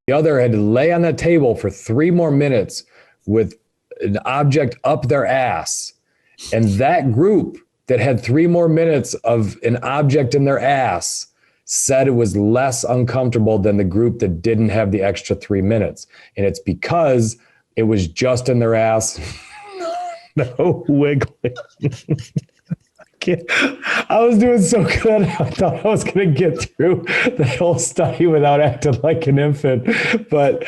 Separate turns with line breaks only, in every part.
The other had to lay on that table for 3 more minutes with an object up their ass. And that group that had 3 more minutes of an object in their ass said it was less uncomfortable than the group that didn't have the extra 3 minutes. And it's because it was just in their ass. No wiggling. I was doing so good. I thought I was going to get through the whole study without acting like an infant. But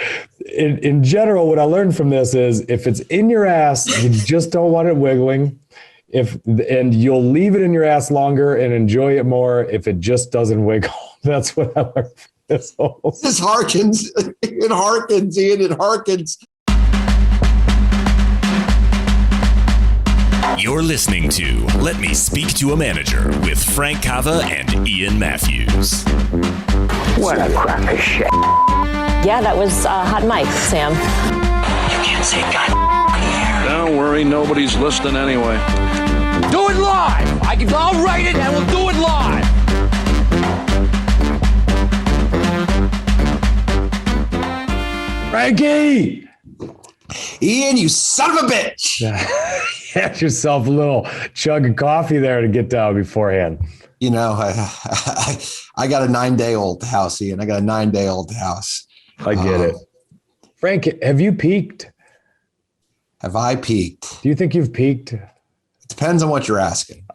in general, what I learned from this is if it's in your ass, you just don't want it wiggling. And you'll leave it in your ass longer and enjoy it more if it just doesn't wiggle. That's what I learned from this whole.
This harkens. It harkens, Ian. It harkens.
You're listening to Let Me Speak to a Manager with Frank Cava and Ian Mathews.
What a crock of shit.
Yeah, that was hot mic, Sam.
You can't say God here.
Don't worry, nobody's listening anyway.
Do it live! I'll write it and we'll do it live!
Frankie!
Ian, you son of a bitch!
Have yourself a little chug of coffee there to get down beforehand.
You know, I got a 9-day-old house, Ian. I got a 9-day-old house.
I get it. Frank, have you peaked?
Have I peaked?
Do you think you've peaked?
It depends on what you're asking.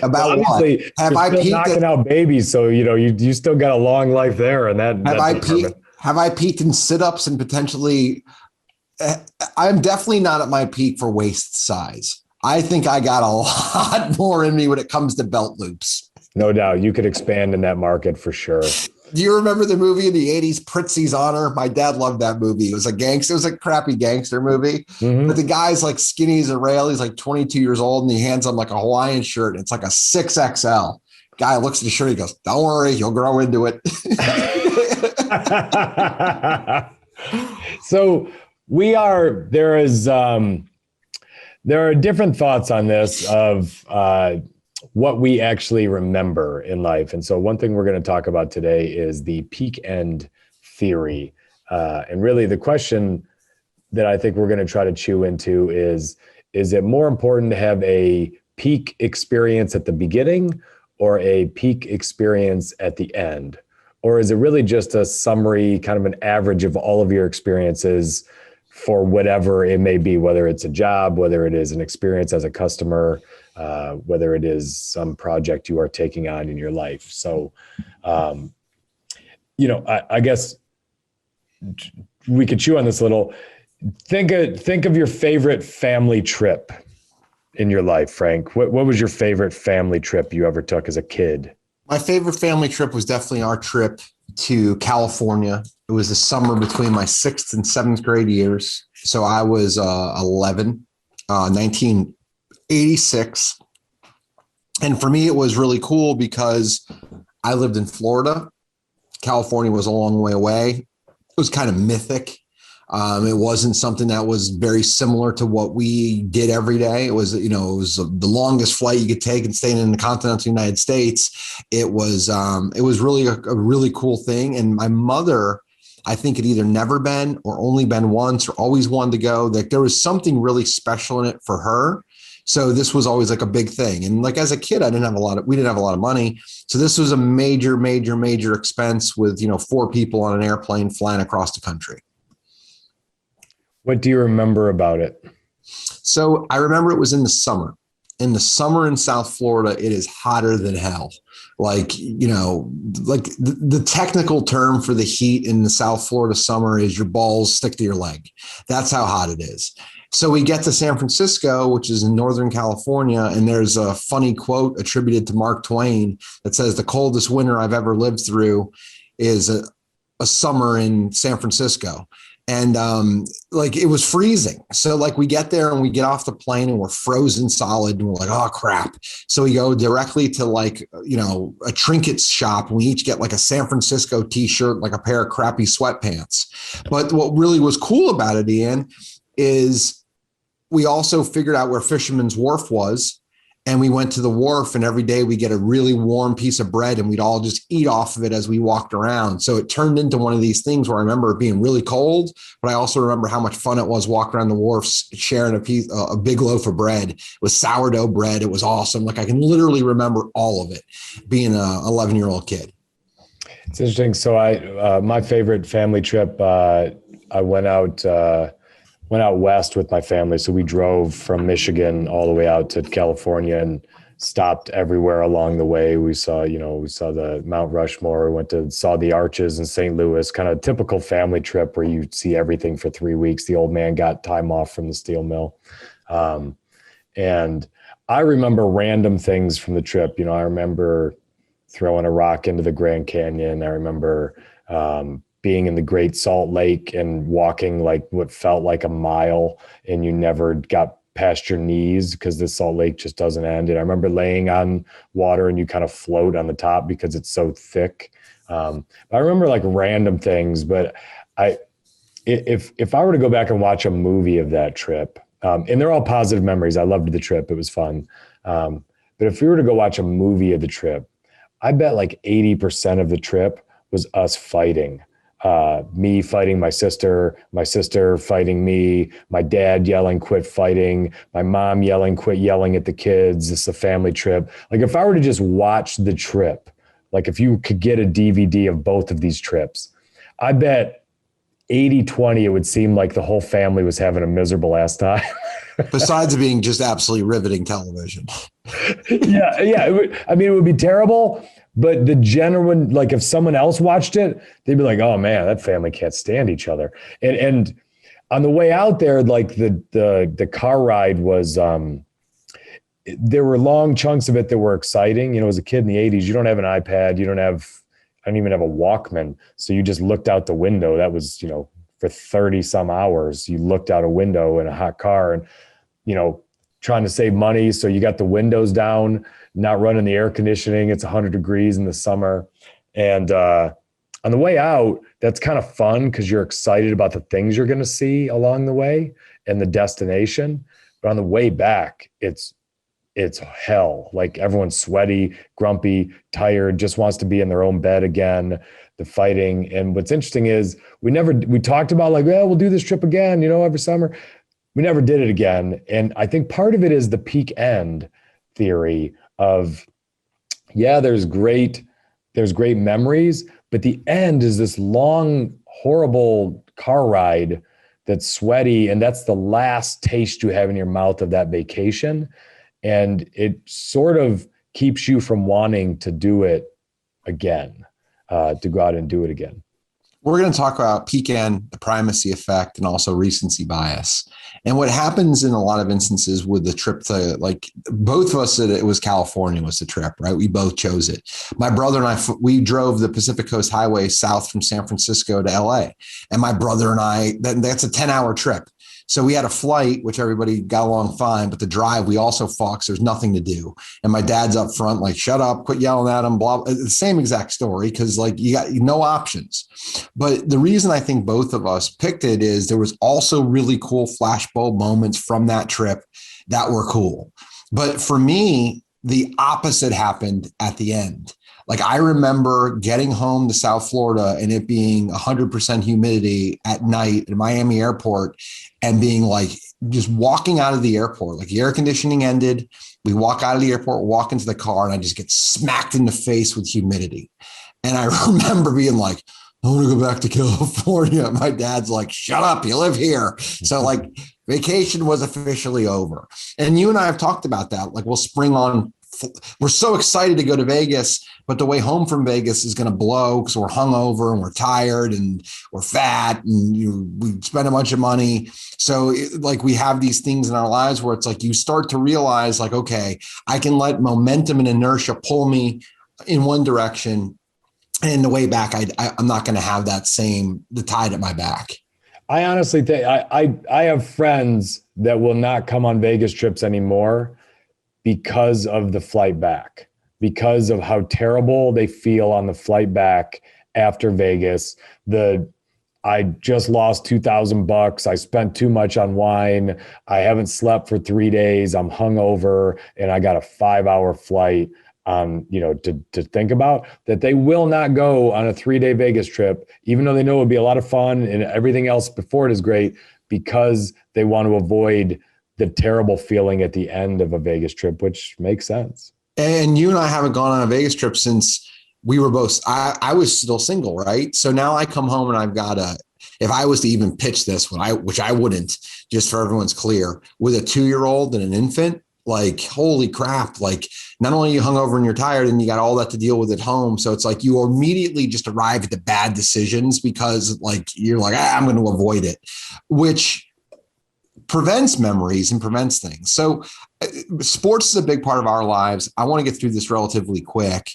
About
well,
what? Have I peaked?
Knocking out babies, so you still got a long life there, and that.
Have I peaked in sit-ups and potentially? I'm definitely not at my peak for waist size. I think I got a lot more in me when it comes to belt loops.
No doubt, you could expand in that market for sure.
Do you remember the movie in the 80s, Pritzi's Honor? My dad loved that movie. It was a gangster. It was a crappy gangster movie. Mm-hmm. But the guy's like skinny as a rail. He's like 22 years old and he hands him like a Hawaiian shirt. And it's like a 6XL. Guy looks at the shirt. He goes, "Don't worry, you'll grow into it."
So there are different thoughts on this of what we actually remember in life. And so one thing we're going to talk about today is the peak end theory. And really the question that I think we're going to try to chew into is it more important to have a peak experience at the beginning or a peak experience at the end? Or is it really just a summary, kind of an average of all of your experiences for whatever it may be, whether it's a job, whether it is an experience as a customer, whether it is some project you are taking on in your life. So, I guess we could chew on this a little. Think of your favorite family trip in your life, Frank. What was your favorite family trip you ever took as a kid?
My favorite family trip was definitely our trip to California. It was the summer between my 6th and 7th grade years. So I was 11, 1986. And for me, it was really cool because I lived in Florida. California was a long way away. It was kind of mythic. It wasn't something that was very similar to what we did every day. It was, the longest flight you could take and staying in the continental United States. It was really a really cool thing. And my mother, I think, had either never been or only been once or always wanted to go. Like there was something really special in it for her. So this was always like a big thing. And like as a kid, we didn't have a lot of money. So this was a major, major, major expense with, 4 people on an airplane flying across the country.
What do you remember about it?
So I remember it was in the summer. In the summer in South Florida, it is hotter than hell. Like, the technical term for the heat in the South Florida summer is your balls stick to your leg. That's how hot it is. So we get to San Francisco, which is in Northern California, and there's a funny quote attributed to Mark Twain that says, "The coldest winter I've ever lived through is a summer in San Francisco." And it was freezing. So we get there and we get off the plane and we're frozen solid and we're like, oh crap. So we go directly to a trinkets shop and we each get like a San Francisco t-shirt, like a pair of crappy sweatpants. But what really was cool about it, Ian, is we also figured out where Fisherman's Wharf was. And we went to the wharf, and every day we get a really warm piece of bread and we'd all just eat off of it as we walked around. So it turned into one of these things where I remember it being really cold, but I also remember how much fun it was walking around the wharf, sharing a big loaf of bread with sourdough bread. It was awesome. Like I can literally remember all of it being an 11-year-old kid.
It's interesting. So my favorite family trip, I went out west with my family. So we drove from Michigan all the way out to California and stopped everywhere along the way. We saw the Mount Rushmore, saw the arches in St. Louis, kind of typical family trip where you see everything for 3 weeks. The old man got time off from the steel mill. And I remember random things from the trip. I remember throwing a rock into the Grand Canyon. I remember, being in the Great Salt Lake and walking like what felt like a mile, and you never got past your knees because the Salt Lake just doesn't end. And I remember laying on water and you kind of float on the top because it's so thick. I remember like random things, but if I were to go back and watch a movie of that trip, and they're all positive memories. I loved the trip. It was fun. But if we were to go watch a movie of the trip, I bet like 80% of the trip was us fighting. Me fighting my sister fighting me, my dad yelling, quit fighting, my mom yelling, quit yelling at the kids. It's a family trip. Like if I were to just watch the trip, like if you could get a DVD of both of these trips, I bet 80-20, it would seem like the whole family was having a miserable ass time.
Besides being just absolutely riveting television.
Yeah. It would be terrible. But the genuine, like if someone else watched it, they'd be like, oh man, that family can't stand each other. And on the way out there, like the car ride was, there were long chunks of it that were exciting. As a kid in the 80s, you don't have an iPad. I don't even have a Walkman. So you just looked out the window. That was, for 30 some hours, you looked out a window in a hot car and, trying to save money. So you got the windows down, not running the air conditioning. It's 100 degrees in the summer. And on the way out, that's kind of fun because you're excited about the things you're going to see along the way and the destination. But on the way back, it's hell. Like everyone's sweaty, grumpy, tired, just wants to be in their own bed again, the fighting. And what's interesting is we talked about like, well, we'll do this trip again, every summer. We never did it again. And I think part of it is the peak end theory of, there's great memories, but the end is this long, horrible car ride that's sweaty. And that's the last taste you have in your mouth of that vacation. And it sort of keeps you from wanting to do it again, to go out and do it again.
We're going to talk about peak end, the primacy effect, and also recency bias. And what happens in a lot of instances with the trip to, like, both of us said it was California was the trip, right? We both chose it. My brother and I, we drove the Pacific Coast Highway south from San Francisco to LA. And my brother and I, that's a 10-hour trip. So we had a flight, which everybody got along fine, but the drive, we also fought because there's nothing to do. And my dad's up front, like, shut up, quit yelling at him, blah, blah. The same exact story, because like you got no options. But the reason I think both of us picked it is there was also really cool flashbulb moments from that trip that were cool. But for me, the opposite happened at the end. Like I remember getting home to South Florida and it being 100% humidity at night at Miami airport and being like, just walking out of the airport, like the air conditioning ended. We walk out of the airport, walk into the car, and I just get smacked in the face with humidity. And I remember being like, I want to go back to California. My dad's like, shut up, you live here. So like vacation was officially over. And you and I have talked about that. Like we'll spring on, we're so excited to go to Vegas, but the way home from Vegas is going to blow because we're hungover and we're tired and we're fat and we spend a bunch of money. So like we have these things in our lives where it's like you start to realize like, okay, I can let momentum and inertia pull me in one direction. And the way back, I'm not going to have the tide at my back.
I honestly think I have friends that will not come on Vegas trips anymore because of the flight back, because of how terrible they feel on the flight back after Vegas. I just lost $2,000. I spent too much on wine. I haven't slept for 3 days. I'm hungover and I got a 5-hour flight to think about, that they will not go on a 3-day Vegas trip, even though they know it would be a lot of fun and everything else before it is great, because they want to avoid the terrible feeling at the end of a Vegas trip, which makes sense.
And you and I haven't gone on a Vegas trip since we were both, I was still single, right? So now I come home and I've got if I was to even pitch this, which I wouldn't, just for everyone's clear, with a 2-year-old and an infant, like, holy crap. Like, not only are you hungover and you're tired and you got all that to deal with at home. So it's like you immediately just arrive at the bad decisions because like, you're like, I'm going to avoid it, which prevents memories and prevents things. So sports is a big part of our lives. I want to get through this relatively quick.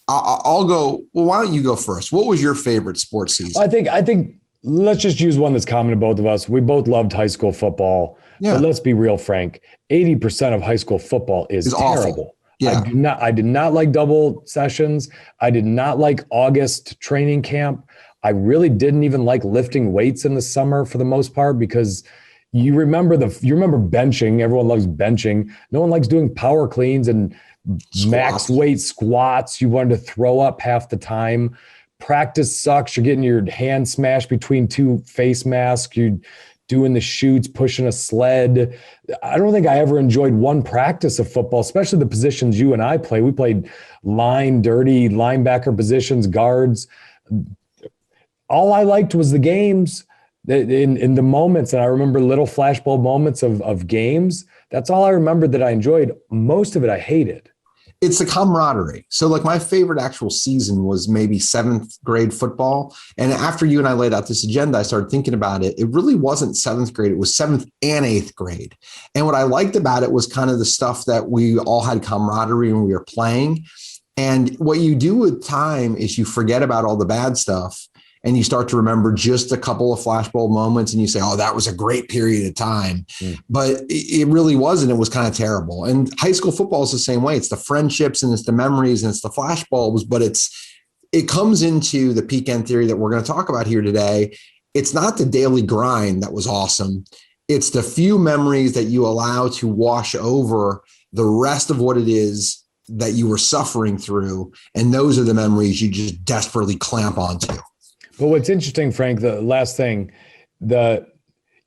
I'll go. Well, why don't you go first? What was your favorite sports season?
I think let's just use one that's common to both of us. We both loved high school football. Yeah. But let's be real, Frank. 80% of high school football is terrible. Awful.
Yeah.
I did not like double sessions. I did not like August training camp. I really didn't even like lifting weights in the summer for the most part, because you remember benching. Everyone loves benching. No one likes doing power cleans and max weight squats. You wanted to throw up half the time. Practice sucks. You're getting your hand smashed between two face masks. You're doing the shoots, pushing a sled. I don't think I ever enjoyed one practice of football, especially the positions you and I play. We played line, dirty linebacker positions, guards. All I liked was the games in the moments. And I remember little flashbulb moments of games. That's all I remembered that I enjoyed. Most of it I hated.
It's the camaraderie. So like my favorite actual season was maybe 7th grade football. And after you and I laid out this agenda, I started thinking about it. It really wasn't 7th grade. It was 7th and 8th grade. And what I liked about it was kind of the stuff that we all had camaraderie when we were playing. And what you do with time is you forget about all the bad stuff and you start to remember just a couple of flashbulb moments and you say, oh, that was a great period of time. But it really wasn't. It was kind of terrible. And high school football is the same way. It's the friendships and it's the memories and it's the flashbulbs, but it comes into the peak end theory that we're going to talk about here today. It's not the daily grind that was awesome. It's the few memories that you allow to wash over the rest of what it is that you were suffering through. And those are the memories you just desperately clamp onto.
But what's interesting, Frank, the last thing,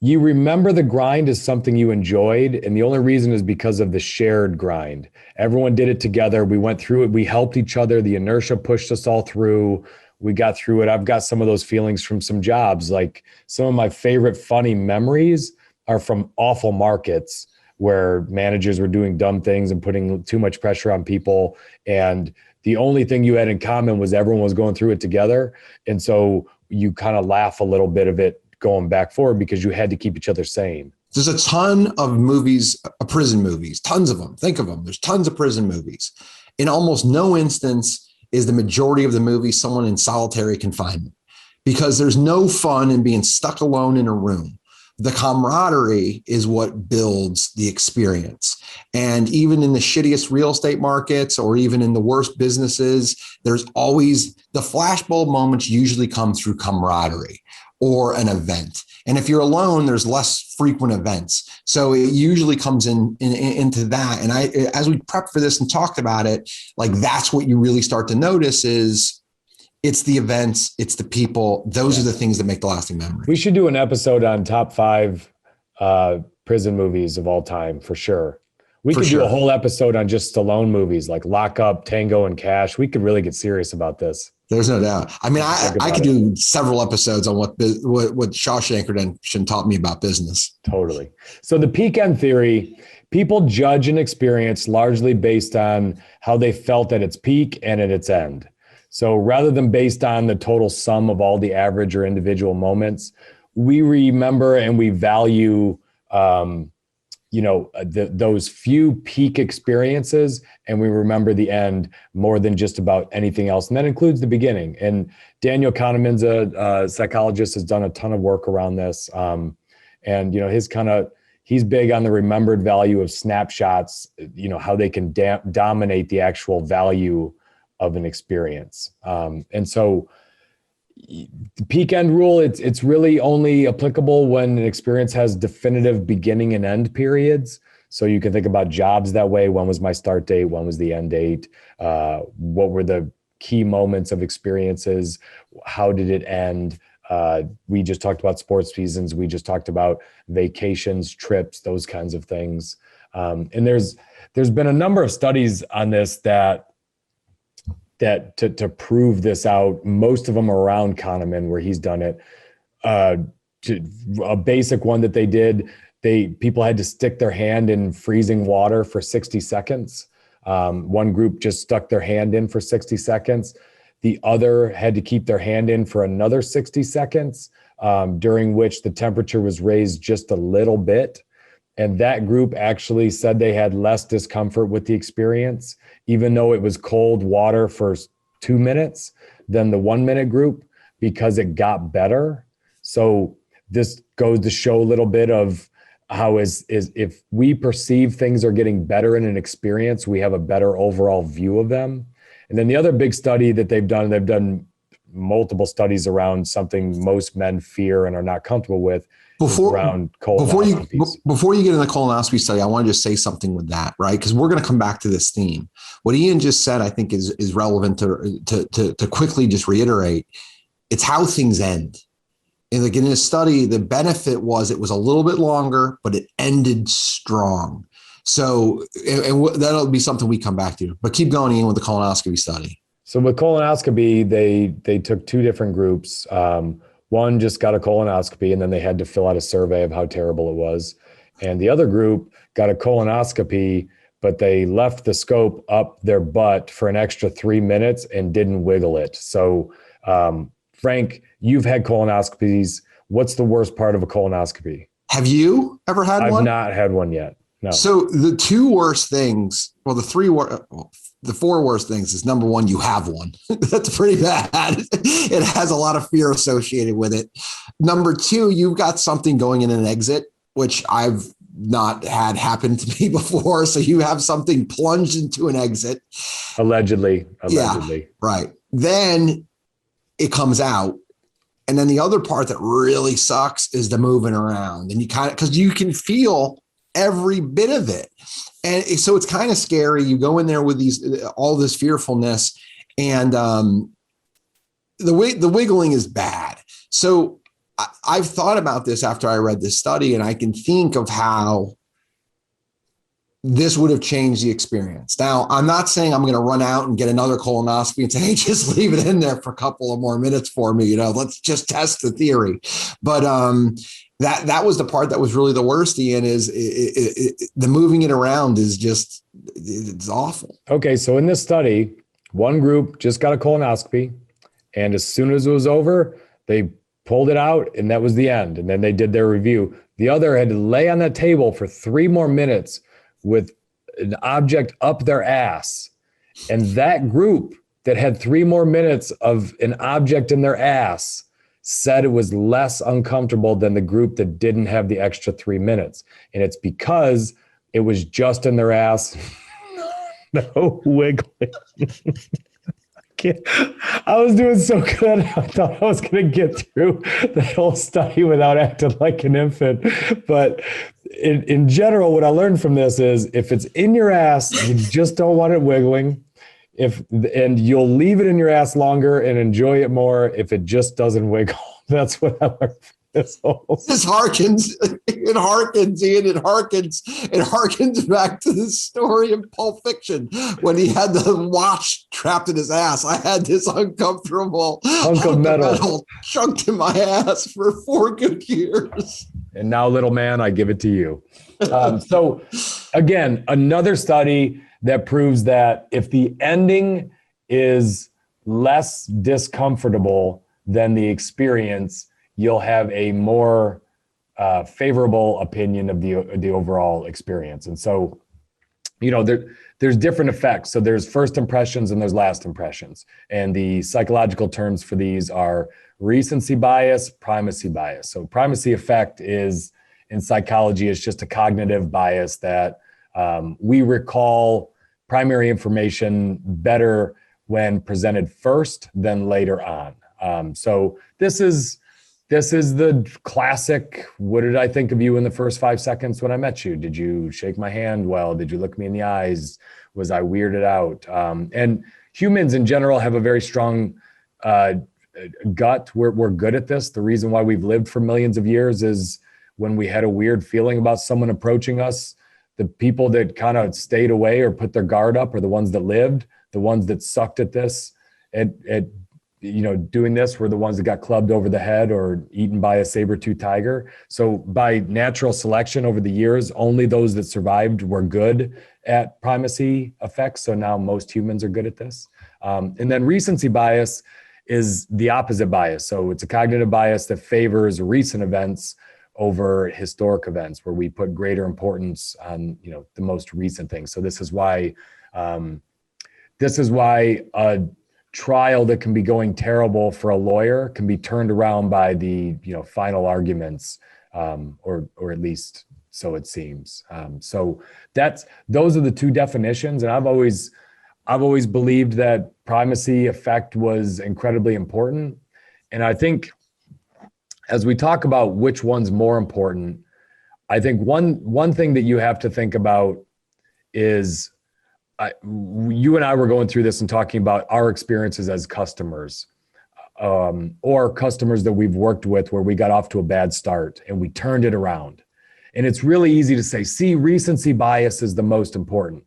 you remember the grind as something you enjoyed. And the only reason is because of the shared grind. Everyone did it together. We went through it. We helped each other. The inertia pushed us all through. We got through it. I've got some of those feelings from some jobs. Like some of my favorite funny memories are from awful markets where managers were doing dumb things and putting too much pressure on people. And the only thing you had in common was everyone was going through it together. And so you kind of laugh a little bit of it going back forward because you had to keep each other sane.
There's a ton of movies, prison movies, tons of them. Think of them. There's tons of prison movies. In almost no instance is the majority of the movie someone in solitary confinement, because there's no fun in being stuck alone in a room. The camaraderie is what builds the experience. And even in the shittiest real estate markets or even in the worst businesses, there's always the flashbulb moments usually come through camaraderie or an event. And if you're alone, there's less frequent events. So it usually comes into that. And as we prepped for this and talked about it, like that's what you really start to notice is it's the events, it's the people. Those are the things that make the lasting memory.
We should do an episode on top 5 prison movies of all time for sure. We could do a whole episode on just Stallone movies like Lock Up, Tango, and Cash. We could really get serious about this.
There's no doubt. I mean, I could do several episodes on what Shawshank Redemption taught me about business.
Totally. So the peak end theory, people judge an experience largely based on how they felt at its peak and at its end. So rather than based on the total sum of all the average or individual moments, we remember and we value, those few peak experiences, and we remember the end more than just about anything else. And that includes the beginning. And Daniel Kahneman's a psychologist, has done a ton of work around this. He's big on the remembered value of snapshots, how they can dominate the actual value of an experience. And so the peak end rule, it's really only applicable when an experience has definitive beginning and end periods. So you can think about jobs that way. When was my start date? When was the end date? What were the key moments of experiences? How did it end? We just talked about sports seasons. We just talked about vacations, trips, those kinds of things. And there's been a number of studies on this that to prove this out. Most of them are around Kahneman, where he's done it. A basic one that they did, people had to stick their hand in freezing water for 60 seconds. One group just stuck their hand in for 60 seconds. The other had to keep their hand in for another 60 seconds, during which the temperature was raised just a little bit. And that group actually said they had less discomfort with the experience, even though it was cold water for 2 minutes, than the 1 minute group, because it got better. So this goes to show a little bit of how is if we perceive things are getting better in an experience, we have a better overall view of them. And then the other big study that they've done multiple studies around something most men fear and are not comfortable with, around colonoscopies.
Before you get into the colonoscopy study, I want to just say something with that, right? Because we're going to come back to this theme. What Ian just said, I think, is relevant to quickly just reiterate. It's how things end. And like in this study, the benefit was it was a little bit longer, but it ended strong. So, and that'll be something we come back to. But keep going, Ian, with the colonoscopy study.
So with colonoscopy, they took two different groups. One just got a colonoscopy, and then they had to fill out a survey of how terrible it was. And the other group got a colonoscopy, but they left the scope up their butt for an extra 3 minutes and didn't wiggle it. So, Frank, you've had colonoscopies. What's the worst part of a colonoscopy?
Have you ever had one?
I've not had one yet. No.
So the two worst things, well, the four worst things is, number one, you have one. That's pretty bad. It has a lot of fear associated with it. Number two, you've got something going in an exit, which I've not had happen to me before. So you have something plunged into an exit.
Allegedly.
Yeah, right. Then it comes out. And then the other part that really sucks is the moving around. And you because you can feel every bit of it. And so it's kind of scary. You go in there with all this fearfulness, and the wiggling is bad. So I've thought about this after I read this study, and I can think of how this would have changed the experience. Now, I'm not saying I'm going to run out and get another colonoscopy and say, hey, just leave it in there for a couple of more minutes for me. Let's just test the theory. But that was the part that was really the worst, Ian, is the moving it around is just, it's awful.
Okay. So in this study, one group just got a colonoscopy, and as soon as it was over, they pulled it out, and that was the end. And then they did their review. The other had to lay on that table for 3 more minutes with an object up their ass. And that group that had 3 more minutes of an object in their ass said it was less uncomfortable than the group that didn't have the extra 3 minutes. And it's because it was just in their ass. No wiggling. I was doing so good. I thought I was going to get through the whole study without acting like an infant. But in general, what I learned from this is if it's in your ass, you just don't want it wiggling. And you'll leave it in your ass longer and enjoy it more if it just doesn't wiggle. That's what I learned from this whole.
It harkens back to the story in Pulp Fiction when he had the watch trapped in his ass. I had this uncomfortable
hunk of metal
chunked in my ass for 4 good years.
And now, little man, I give it to you. So again, another study that proves that if the ending is less discomfortable than the experience, you'll have a more favorable opinion of the overall experience. And so, there's different effects. So there's first impressions and there's last impressions. And the psychological terms for these are recency bias, primacy bias. So primacy effect is, in psychology, is just a cognitive bias that we recall primary information better when presented first than later on. So this is the classic. What did I think of you in the first 5 seconds when I met you? Did you shake my hand well? Did you look me in the eyes? Was I weirded out? And humans in general have a very strong gut. We're good at this. The reason why we've lived for millions of years is when we had a weird feeling about someone approaching us, the people that kind of stayed away or put their guard up are the ones that lived. The ones that sucked at this, at doing this, were the ones that got clubbed over the head or eaten by a saber-toothed tiger. So by natural selection over the years, only those that survived were good at primacy effects. So now most humans are good at this. And then recency bias is the opposite bias. So it's a cognitive bias that favors recent events over historic events, where we put greater importance on, the most recent things. So this is why a trial that can be going terrible for a lawyer can be turned around by the final arguments, or at least so it seems. So those are the two definitions, and I've always believed that primacy effect was incredibly important. And I think as we talk about which one's more important, I think one thing that you have to think about is, you and I were going through this and talking about our experiences as customers, or customers that we've worked with where we got off to a bad start and we turned it around. And it's really easy to say, see, recency bias is the most important,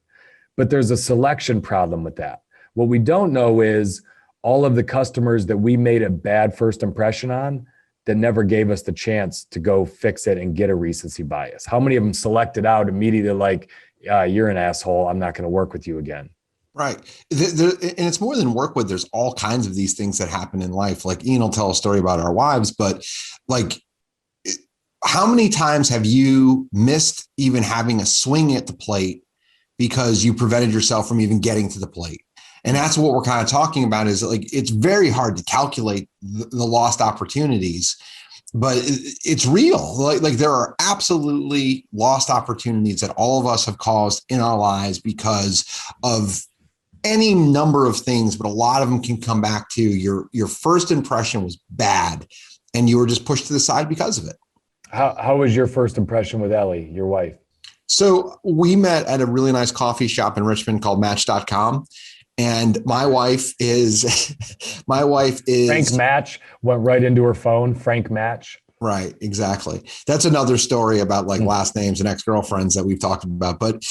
but there's a selection problem with that. What we don't know is all of the customers that we made a bad first impression on that never gave us the chance to go fix it and get a recency bias. How many of them selected out immediately, like, you're an asshole, I'm not going to work with you again?
Right. And it's more than work with. There's all kinds of these things that happen in life. Like Ian will tell a story about our wives, but like, how many times have you missed even having a swing at the plate because you prevented yourself from even getting to the plate? And that's what we're kind of talking about, is like, it's very hard to calculate the lost opportunities, but it's real. Like there are absolutely lost opportunities that all of us have caused in our lives because of any number of things, but a lot of them can come back to your first impression was bad and you were just pushed to the side because of it.
How was your first impression with Ellie, your wife?
So we met at a really nice coffee shop in Richmond called Match.com. And my wife is
Frank Match went right into her phone. Frank Match.
Right. Exactly. That's another story about like last names and ex-girlfriends that we've talked about. But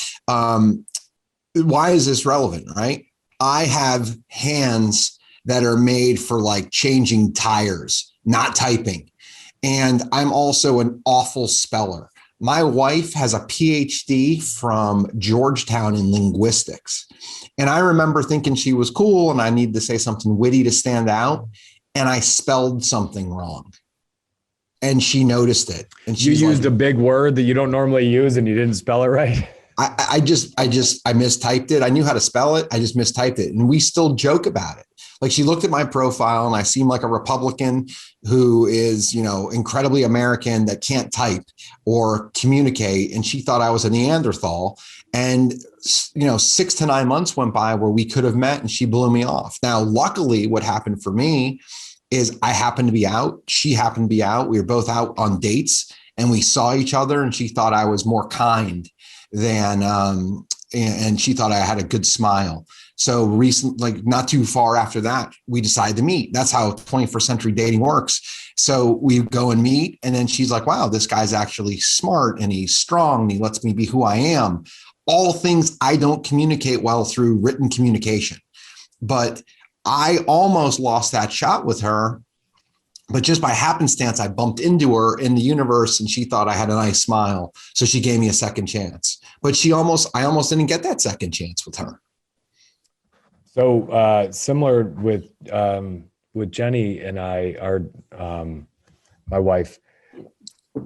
why is this relevant? Right. I have hands that are made for like changing tires, not typing. And I'm also an awful speller. My wife has a PhD from Georgetown in linguistics. And I remember thinking she was cool and I needed to say something witty to stand out. And I spelled something wrong. And she noticed it. And she
used a big word that you don't normally use and you didn't spell it right.
I mistyped it. I knew how to spell it. I just mistyped it. And we still joke about it. Like she looked at my profile and I seem like a Republican who is, incredibly American that can't type or communicate. And she thought I was a Neanderthal. And, 6 to 9 months went by where we could have met and she blew me off. Now, luckily, what happened for me is I happened to be out. She happened to be out. We were both out on dates and we saw each other and she thought I was more kind than, and she thought I had a good smile. So not too far after that, we decided to meet. That's how 21st century dating works. So we go and meet. And then she's like, wow, this guy's actually smart and he's strong and he lets me be who I am. All things I don't communicate well through written communication. But I almost lost that shot with her. But just by happenstance, I bumped into her in the universe and she thought I had a nice smile. So she gave me a second chance. But I almost didn't get that second chance with her.
So similar with Jenny and I, my wife,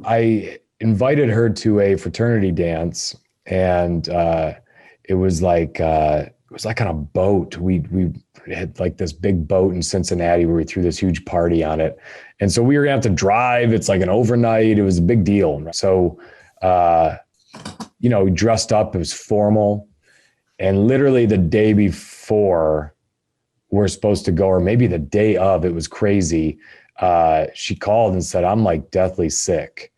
I invited her to a fraternity dance, and it was like on a boat. We had like this big boat in Cincinnati where we threw this huge party on it, and so we were gonna have to drive. It's like an overnight. It was a big deal. So we dressed up. It was formal. And literally the day before, were supposed to go, or maybe the day of, it was crazy. She called and said, I'm like deathly sick.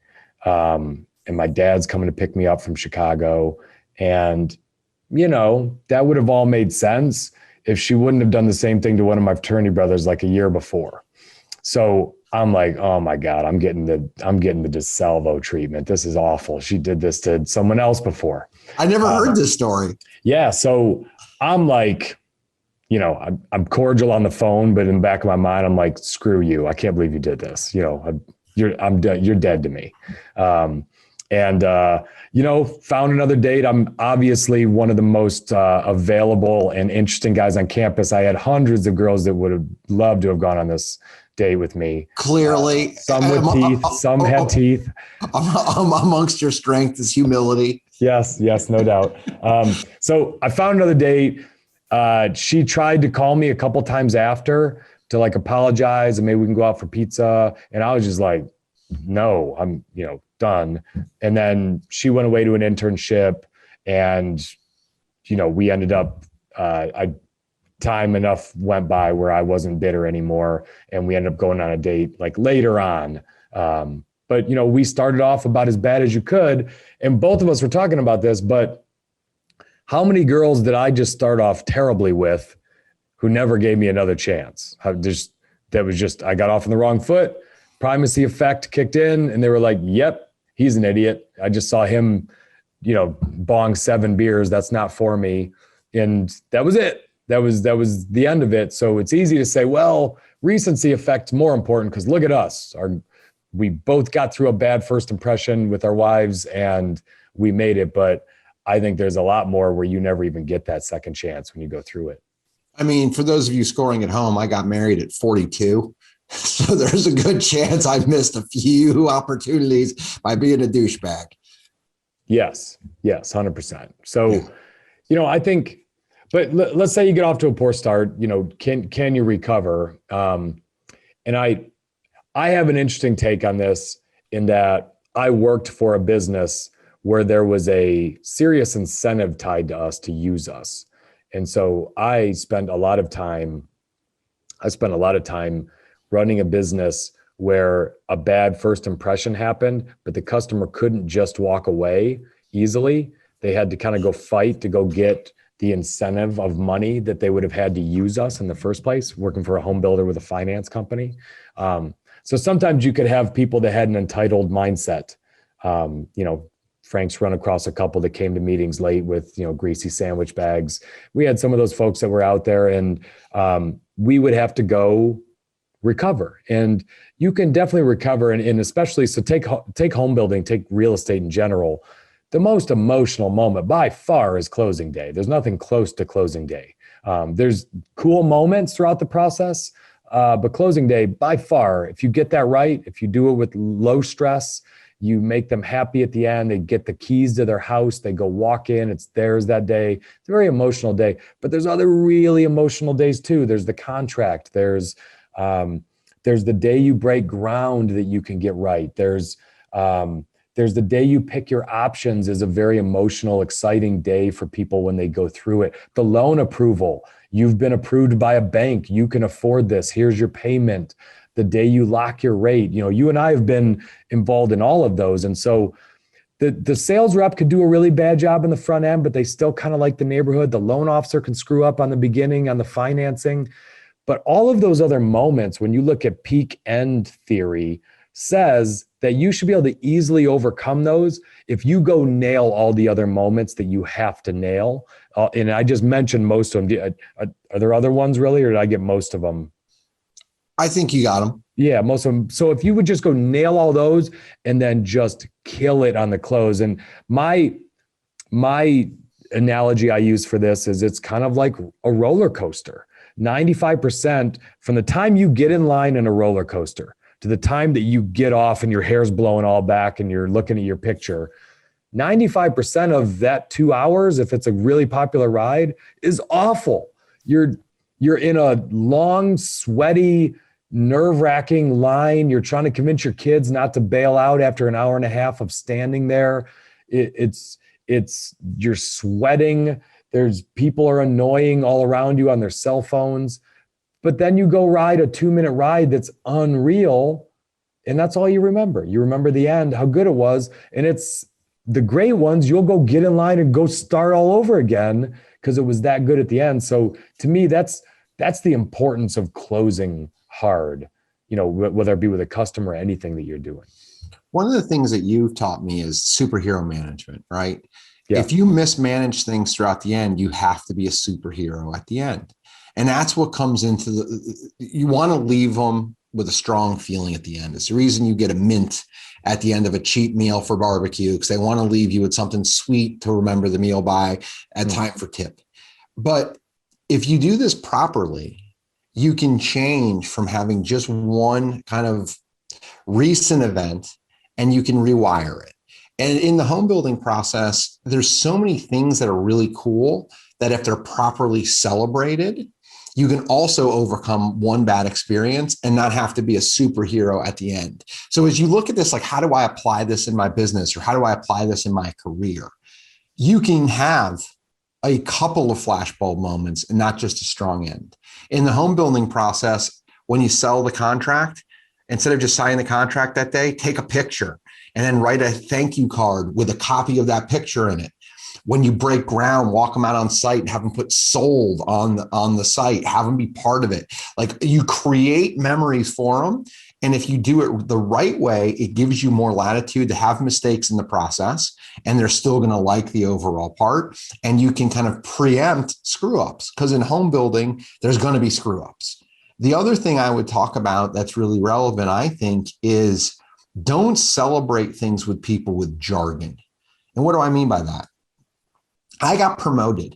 And my dad's coming to pick me up from Chicago. And, that would have all made sense if she wouldn't have done the same thing to one of my fraternity brothers like a year before. So I'm like, oh my God, I'm getting the DeSalvo treatment. This is awful. She did this to someone else before.
I never heard this story.
Yeah. So I'm like, I'm cordial on the phone, but in the back of my mind, I'm like, screw you. I can't believe you did this. You're dead to me. Found another date. I'm obviously one of the most available and interesting guys on campus. I had hundreds of girls that would have loved to have gone on this date with me.
Clearly.
Some with teeth, some had teeth.
Amongst your strength is humility.
Yes, no doubt. So I found another date. She tried to call me a couple times after to like apologize and maybe we can go out for pizza. And I was just like, no, I'm, done. And then she went away to an internship and, we ended up, time enough went by where I wasn't bitter anymore. And we ended up going on a date like later on. But we started off about as bad as you could. And both of us were talking about this, but how many girls did I just start off terribly with who never gave me another chance? I got off on the wrong foot. Primacy effect kicked in and they were like, yep, he's an idiot. I just saw him, bong 7 beers. That's not for me. And that was it. That was the end of it. So it's easy to say, well, recency effect's more important because look at us. We both got through a bad first impression with our wives and we made it. But I think there's a lot more where you never even get that second chance when you go through it.
I mean, for those of you scoring at home, I got married at 42. So there's a good chance I've missed a few opportunities by being a douchebag. Yes, 100%.
So, I think, but let's say you get off to a poor start, can you recover? And I have an interesting take on this in that I worked for a business where there was a serious incentive tied to us to use us. And so I spent a lot of time running a business where a bad first impression happened, but the customer couldn't just walk away easily. They had to kind of go fight to go get the incentive of money that they would have had to use us in the first place, working for a home builder with a finance company. So sometimes you could have people that had an entitled mindset. Frank's run across a couple that came to meetings late with, greasy sandwich bags. We had some of those folks that were out there and we would have to go recover. And you can definitely recover. And especially, so take home building, take real estate in general. The most emotional moment by far is closing day. There's nothing close to closing day. There's cool moments throughout the process, but closing day by far, if you get that right, if you do it with low stress, you make them happy at the end, they get the keys to their house, they go walk in, it's theirs that day. It's a very emotional day, but there's other really emotional days too. There's the contract. There's the day you break ground that you can get right. There's the day you pick your options is a very emotional, exciting day for people when they go through it. The loan approval, you've been approved by a bank. You can afford this. Here's your payment. The day you lock your rate, you and I have been involved in all of those. And so the sales rep could do a really bad job in the front end, but they still kind of like the neighborhood. The loan officer can screw up on the beginning, on the financing. But all of those other moments, when you look at peak end theory, says that you should be able to easily overcome those if you go nail all the other moments that you have to nail. And I just mentioned most of them. Are there other ones really, or did I get most of them?
I think you got them.
Yeah, most of them. So if you would just go nail all those and then just kill it on the close. And my analogy I use for this is it's kind of like a roller coaster. 95% from the time you get in line in a roller coaster to the time that you get off and your hair's blowing all back and you're looking at your picture, 95% of that 2 hours, if it's a really popular ride, is awful. You're in a long, sweaty, nerve-wracking line. You're trying to convince your kids not to bail out after an hour and a half of standing there. You're sweating. There's people are annoying all around you on their cell phones. But then you go ride a 2-minute ride that's unreal, and that's all you remember. You remember the end, how good it was. And it's the great ones, you'll go get in line and go start all over again because it was that good at the end. So to me, that's the importance of closing hard, whether it be with a customer or anything that you're doing.
One of the things that you've taught me is superhero management, right?
Yeah.
If you mismanage things throughout the end, you have to be a superhero at the end. And that's what comes into you want to leave them with a strong feeling at the end. It's the reason you get a mint at the end of a cheap meal for barbecue, because they want to leave you with something sweet to remember the meal by at time for tip. But if you do this properly, you can change from having just one kind of recent event and you can rewire it. And in the home building process, there's so many things that are really cool that if they're properly celebrated, you can also overcome one bad experience and not have to be a superhero at the end. So as you look at this, like, how do I apply this in my business, or how do I apply this in my career? You can have a couple of flashbulb moments and not just a strong end. In the home building process, when you sell the contract, instead of just signing the contract that day, take a picture and then write a thank you card with a copy of that picture in it. When you break ground, walk them out on site and have them put sold on the site, have them be part of it. Like, you create memories for them. And if you do it the right way, it gives you more latitude to have mistakes in the process, and they're still going to like the overall part. And you can kind of preempt screw ups, because in home building, there's going to be screw ups. The other thing I would talk about that's really relevant, I think, is don't celebrate things with people with jargon. And what do I mean by that? I got promoted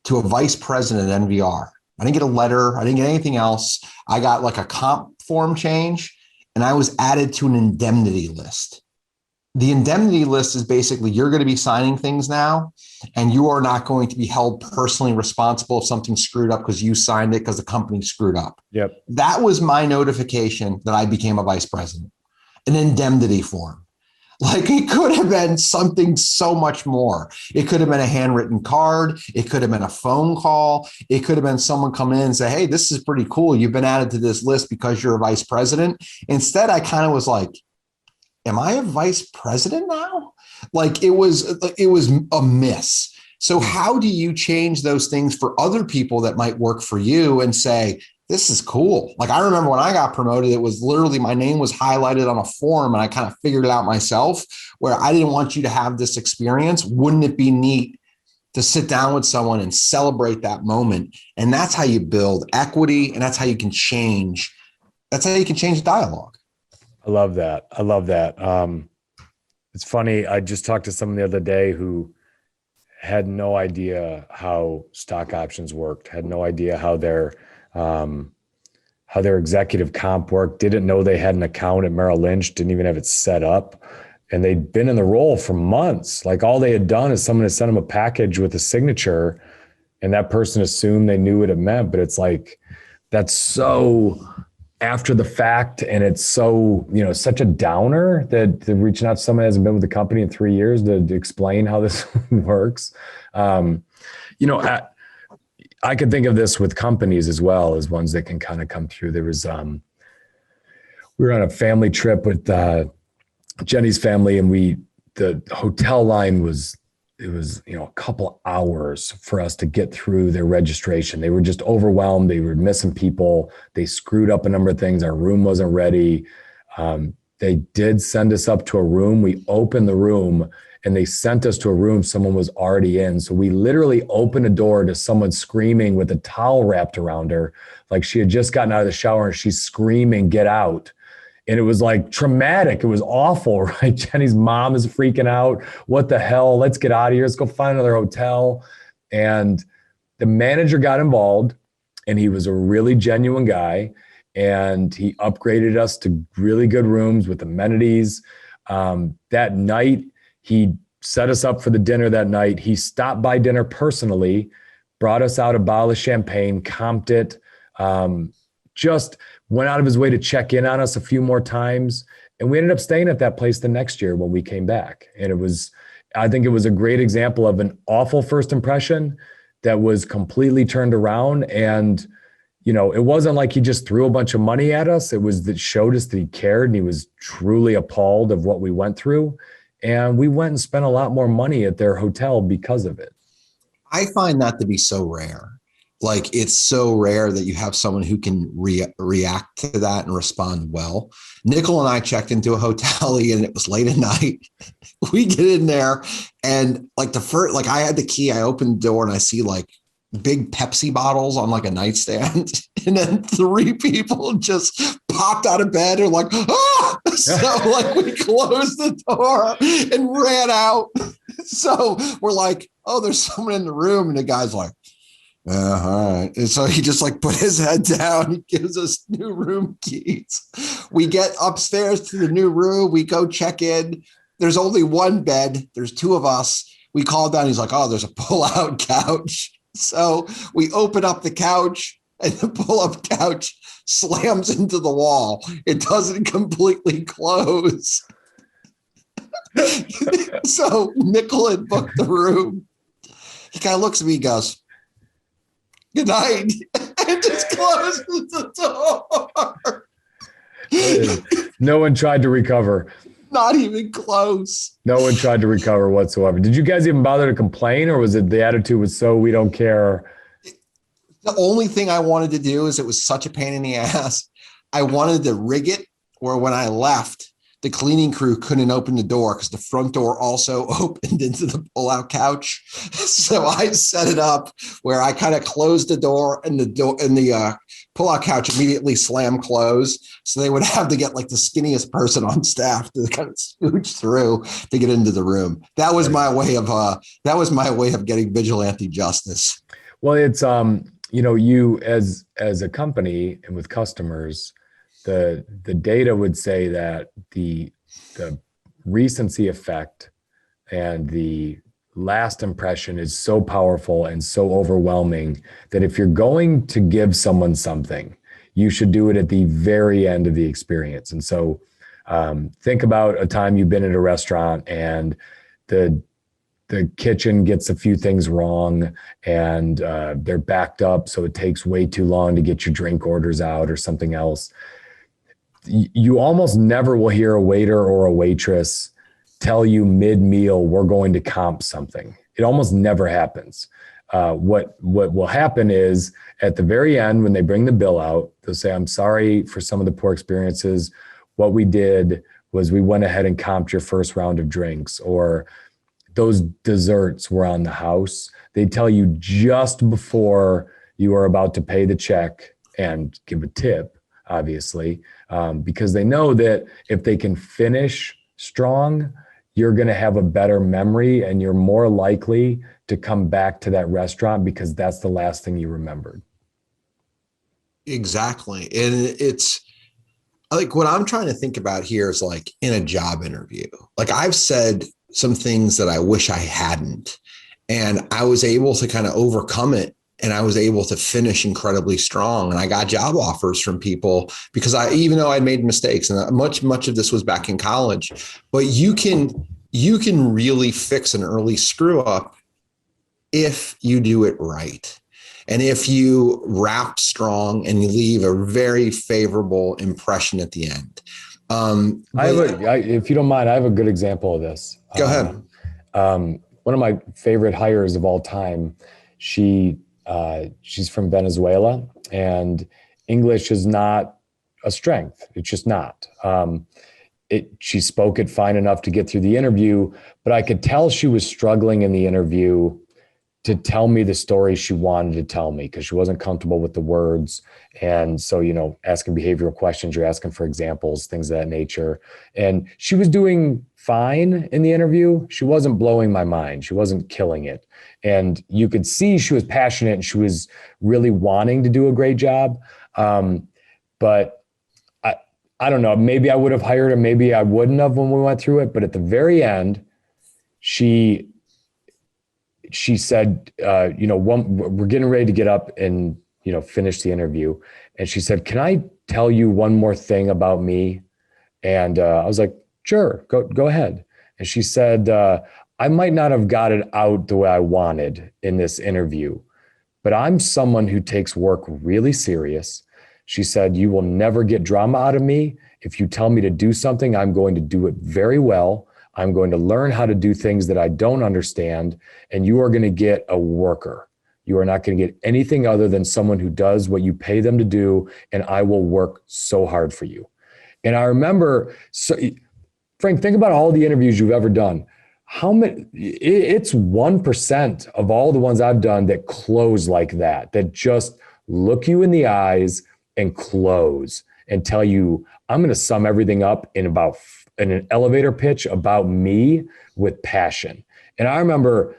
to a vice president at NVR. I didn't get a letter. I didn't get anything else. I got like a comp form change, and I was added to an indemnity list. The indemnity list is basically, you're going to be signing things now, and you are not going to be held personally responsible if something screwed up because you signed it because the company screwed up.
Yep.
That was my notification that I became a vice president, an indemnity form. Like, it could have been something so much more. It could have been a handwritten card. It could have been a phone call. It could have been someone come in and say, hey, this is pretty cool. You've been added to this list because you're a vice president. Instead, I kind of was like, am I a vice president now? Like, it was a miss. So how do you change those things for other people that might work for you and say, this is cool? Like, I remember when I got promoted, it was literally, my name was highlighted on a form and I kind of figured it out myself, where I didn't want you to have this experience. Wouldn't it be neat to sit down with someone and celebrate that moment? And that's how you build equity, and that's how you can change. That's how you can change the dialogue.
I love that. It's funny. I just talked to someone the other day who had no idea how stock options worked, had no idea how their executive comp worked, didn't know they had an account at Merrill Lynch, didn't even have it set up. And they'd been in the role for months. Like, all they had done is someone had sent them a package with a signature, and that person assumed they knew what it meant. But it's like, that's so after the fact, and it's so, such a downer that reaching out to someone who hasn't been with the company in 3 years to explain how this works. I could think of this with companies as well as ones that can kind of come through. There was, we were on a family trip with Jenny's family, and the hotel line was a couple hours for us to get through their registration. They were just overwhelmed. They were missing people. They screwed up a number of things. Our room wasn't ready. They did send us up to a room. We opened the room, and they sent us to a room someone was already in. So we literally opened a door to someone screaming with a towel wrapped around her. Like, she had just gotten out of the shower and she's screaming, get out. And it was like traumatic. It was awful, right? Jenny's mom is freaking out. What the hell? Let's get out of here. Let's go find another hotel. And the manager got involved, and he was a really genuine guy. And he upgraded us to really good rooms with amenities. That night, he set us up for the dinner that night. He stopped by dinner personally, brought us out a bottle of champagne, comped it, just went out of his way to check in on us a few more times. And we ended up staying at that place the next year when we came back. And I think it was a great example of an awful first impression that was completely turned around. And it wasn't like he just threw a bunch of money at us. It was that showed us that he cared and he was truly appalled of what we went through. And we went and spent a lot more money at their hotel because of it.
I find that to be so rare. Like, it's so rare that you have someone who can react to that and respond well. Nickel and I checked into a hotel and it was late at night. We get in there and like I had the key. I opened the door and I see like big Pepsi bottles on like a nightstand. And then 3 people just popped out of bed and like, ah! So like we closed the door and ran out. So we're like, oh, there's someone in the room. And the guy's like, yeah, all right. And so he just like put his head down. He gives us new room keys. We get upstairs to the new room. We go check in. There's only one bed. There's 2 of us. We call down. He's like, oh, there's a pull-out couch. So we open up the couch and the pull-up couch slams into the wall. It doesn't completely close. So Nickel had booked the room. He kind of looks at me and goes, good night. And just closes the door.
No one tried to recover.
Not even close.
No one tried to recover whatsoever. Did you guys even bother to complain, or was it the attitude was so we don't care?
The only thing I wanted to do is, it was such a pain in the ass. I wanted to rig it where when I left, the cleaning crew couldn't open the door because the front door also opened into the pull-out couch. So I set it up where I kind of closed the door and the pull-out couch immediately slammed closed. So they would have to get like the skinniest person on staff to kind of scooch through to get into the room. That was my way of getting vigilante justice.
Well, it's you as a company and with customers, the data would say that the recency effect and the last impression is so powerful and so overwhelming that if you're going to give someone something, you should do it at the very end of the experience. And so think about a time you've been at a restaurant and the kitchen gets a few things wrong and they're backed up, so it takes way too long to get your drink orders out or something else. You almost never will hear a waiter or a waitress tell you mid-meal, we're going to comp something. It almost never happens. What will happen is at the very end, when they bring the bill out, they'll say, I'm sorry for some of the poor experiences. What we did was we went ahead and comped your first round of drinks, or those desserts were on the house. They tell you just before you are about to pay the check and give a tip, obviously, because they know that if they can finish strong, you're going to have a better memory and you're more likely to come back to that restaurant because that's the last thing you remembered.
Exactly. And it's like, what I'm trying to think about here is like in a job interview, like I've said some things that I wish I hadn't, and I was able to kind of overcome it. And I was able to finish incredibly strong. And I got job offers from people because even though I'd made mistakes, and much of this was back in college, but you can really fix an early screw up if you do it right. And if you wrap strong and you leave a very favorable impression at the end.
If you don't mind, I have a good example of this.
Go ahead.
One of my favorite hires of all time, she's from Venezuela, and English is not a strength. It's just not. She spoke it fine enough to get through the interview, but I could tell she was struggling in the interview to tell me the story she wanted to tell me because she wasn't comfortable with the words. And so, asking behavioral questions, you're asking for examples, things of that nature. And she was doing fine in the interview. She wasn't blowing my mind. She wasn't killing it. And you could see she was passionate and she was really wanting to do a great job. But I don't know, maybe I would have hired her, maybe I wouldn't have when we went through it. But at the very end, she said, we're getting ready to get up and, finish the interview. And she said, can I tell you one more thing about me? And I was like, sure, go ahead. And she said, I might not have got it out the way I wanted in this interview, but I'm someone who takes work really serious. She said, you will never get drama out of me. If you tell me to do something, I'm going to do it very well. I'm going to learn how to do things that I don't understand. And you are going to get a worker. You are not going to get anything other than someone who does what you pay them to do. And I will work so hard for you. And I remember, so Frank, think about all the interviews you've ever done. How many, it's 1% of all the ones I've done that close like that just look you in the eyes and close and tell you, I'm going to sum everything up in an elevator pitch about me with passion. And I remember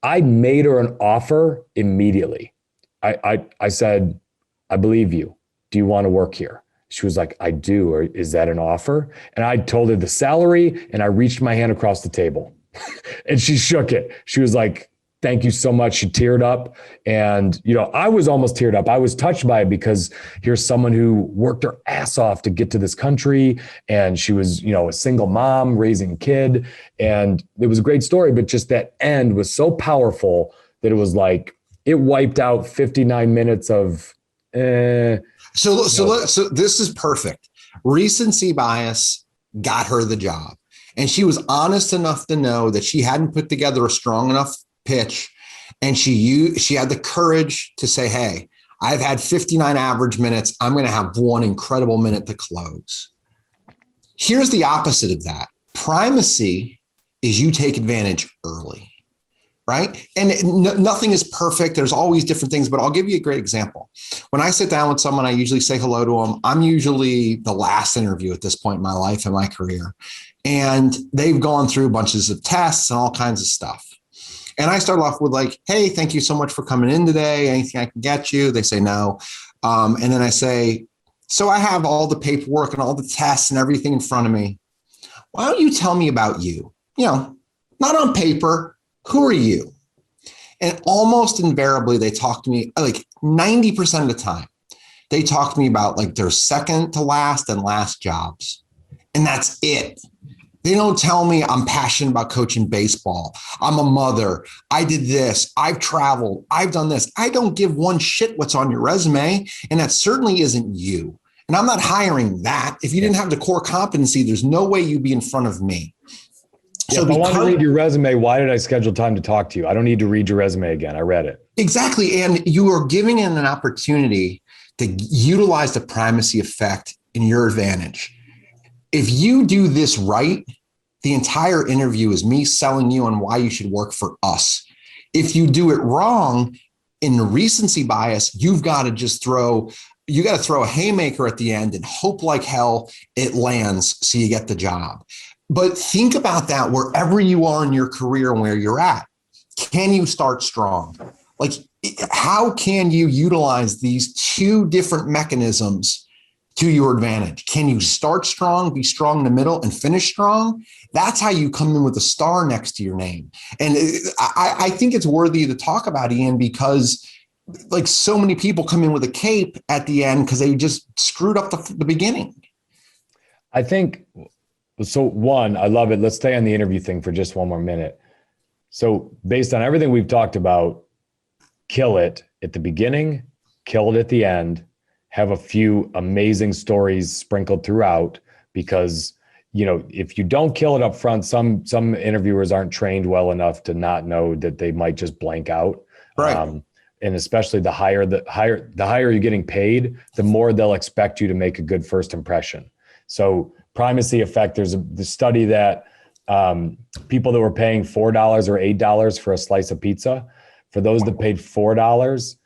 I made her an offer immediately. I said, I believe you. Do you want to work here? She was like, I do. Or is that an offer? And I told her the salary and I reached my hand across the table and she shook it. She was like, thank you so much. She teared up. And, I was almost teared up. I was touched by it because here's someone who worked her ass off to get to this country. And she was, a single mom raising a kid. And it was a great story, but just that end was so powerful that it was like, it wiped out 59 minutes of,
So this is perfect. Recency bias got her the job. And she was honest enough to know that she hadn't put together a strong enough pitch. And she had the courage to say, hey, I've had 59 average minutes. I'm going to have one incredible minute to close. Here's the opposite of that. Primacy is you take advantage early, right? And nothing is perfect. There's always different things, but I'll give you a great example. When I sit down with someone, I usually say hello to them. I'm usually the last interview at this point in my life and my career. And they've gone through bunches of tests and all kinds of stuff. And I start off with like, hey, thank you so much for coming in today. Anything I can get you? They say no. And then I say, so I have all the paperwork and all the tests and everything in front of me. Why don't you tell me about you? Not on paper. Who are you? And almost invariably, they talk to me like 90% of the time. They talk to me about like their second to last and last jobs. And that's it. They don't tell me I'm passionate about coaching baseball. I'm a mother. I did this. I've traveled. I've done this. I don't give one shit what's on your resume. And that certainly isn't you. And I'm not hiring that. If you didn't have the core competency, there's no way you'd be in front of me.
So if I want to read your resume, why did I schedule time to talk to you? I don't need to read your resume again. I read it.
Exactly. And you are giving it an opportunity to utilize the primacy effect in your advantage. If you do this right, the entire interview is me selling you on why you should work for us. If you do it wrong, in the recency bias, you've got to just throw a haymaker at the end and hope like hell it lands so you get the job. But think about that wherever you are in your career and where you're at. Can you start strong? Like, how can you utilize these two different mechanisms to your advantage? Can you start strong, be strong in the middle, and finish strong? That's how you come in with a star next to your name. And I think it's worthy to talk about, Ian, because like so many people come in with a cape at the end because they just screwed up the beginning.
I think, so one, I love it. Let's stay on the interview thing for just one more minute. So based on everything we've talked about, kill it at the beginning, kill it at the end, have a few amazing stories sprinkled throughout, because if you don't kill it up front, some interviewers aren't trained well enough to not know that they might just blank out.
Right.
And especially the higher you're getting paid, the more they'll expect you to make a good first impression. So primacy effect, there's the study that people that were paying $4 or $8 for a slice of pizza, for those that paid $4,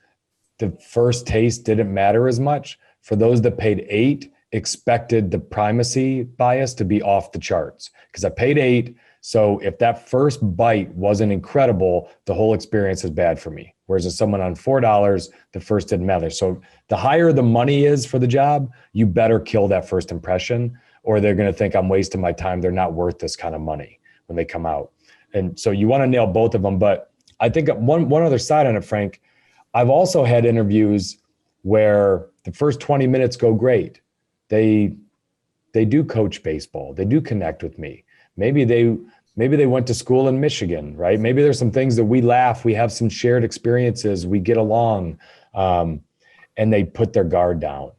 the first taste didn't matter as much. For those that paid $8, expected the primacy bias to be off the charts, because I paid $8. So if that first bite wasn't incredible, the whole experience is bad for me. Whereas if someone on $4, the first didn't matter. So the higher the money is for the job, you better kill that first impression, or they're going to think I'm wasting my time. They're not worth this kind of money when they come out. And so you want to nail both of them. But I think one other side on it, Frank, I've also had interviews where the first 20 minutes go great. They do coach baseball. They do connect with me. Maybe they Maybe they went to school in Michigan, right? Maybe there's some things that we laugh, we have some shared experiences, we get along, and they put their guard down,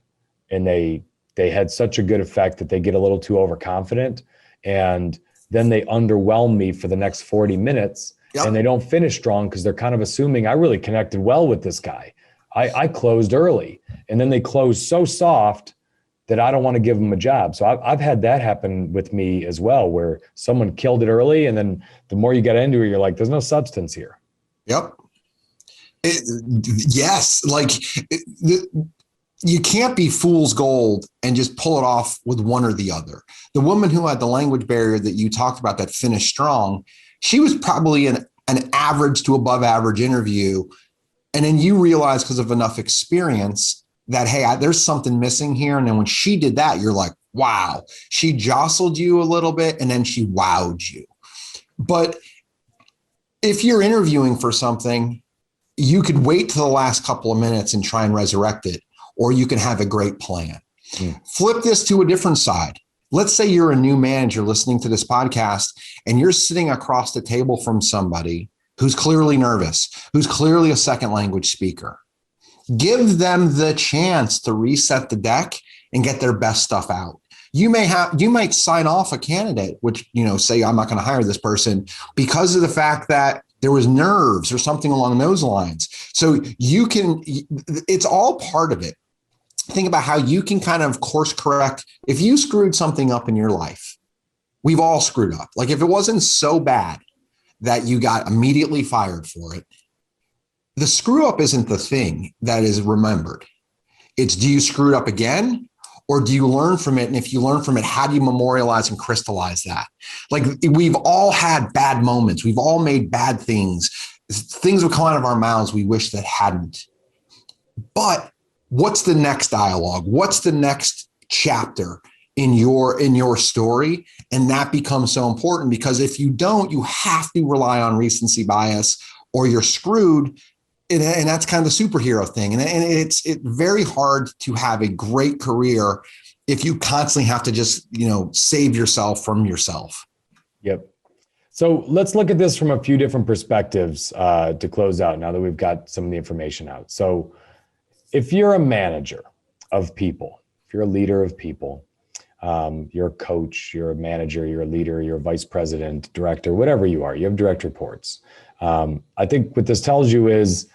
and they had such a good effect that they get a little too overconfident, and then they underwhelm me for the next 40 minutes. Yep. And they don't finish strong because they're kind of assuming I really connected well with this guy. I closed early, and then they close so soft that I don't want to give them a job. So I've had that happen with me as well, where someone killed it early, and then the more you get into it, you're like, there's no substance here.
Yep. Yes. You can't be fool's gold and just pull it off with one or the other. The woman who had the language barrier that you talked about that finished strong, she was probably an average to above average interview. And then you realize because of enough experience that, hey, there's something missing here. And then when she did that, you're like, wow, she jostled you a little bit and then she wowed you. But if you're interviewing for something, you could wait to the last couple of minutes and try and resurrect it, or you can have a great plan. Flip this to a different side. Let's say you're a new manager listening to this podcast and you're sitting across the table from somebody who's clearly nervous, who's clearly a second language speaker. Give them the chance to reset the deck and get their best stuff out. You might sign off a candidate, which, say I'm not going to hire this person because of the fact that there was nerves or something along those lines. So it's all part of it. Think about how you can kind of course correct. If you screwed something up in your life, we've all screwed up. Like if it wasn't so bad that you got immediately fired for it, the screw up isn't the thing that is remembered. It's, do you screw it up again? Or do you learn from it? And if you learn from it, how do you memorialize and crystallize that? Like we've all had bad moments. We've all made bad things. Things would come out of our mouths we wish that hadn't. But what's the next dialogue? What's the next chapter in your story? And that becomes so important, because if you don't, you have to rely on recency bias or you're screwed. And that's kind of the superhero thing. And it's very hard to have a great career if you constantly have to just, save yourself from yourself.
Yep. So let's look at this from a few different perspectives to close out now that we've got some of the information out. So if you're a manager of people, if you're a leader of people, you're a coach, you're a manager, you're a leader, you're a vice president, director, whatever you are, you have direct reports. I think what this tells you is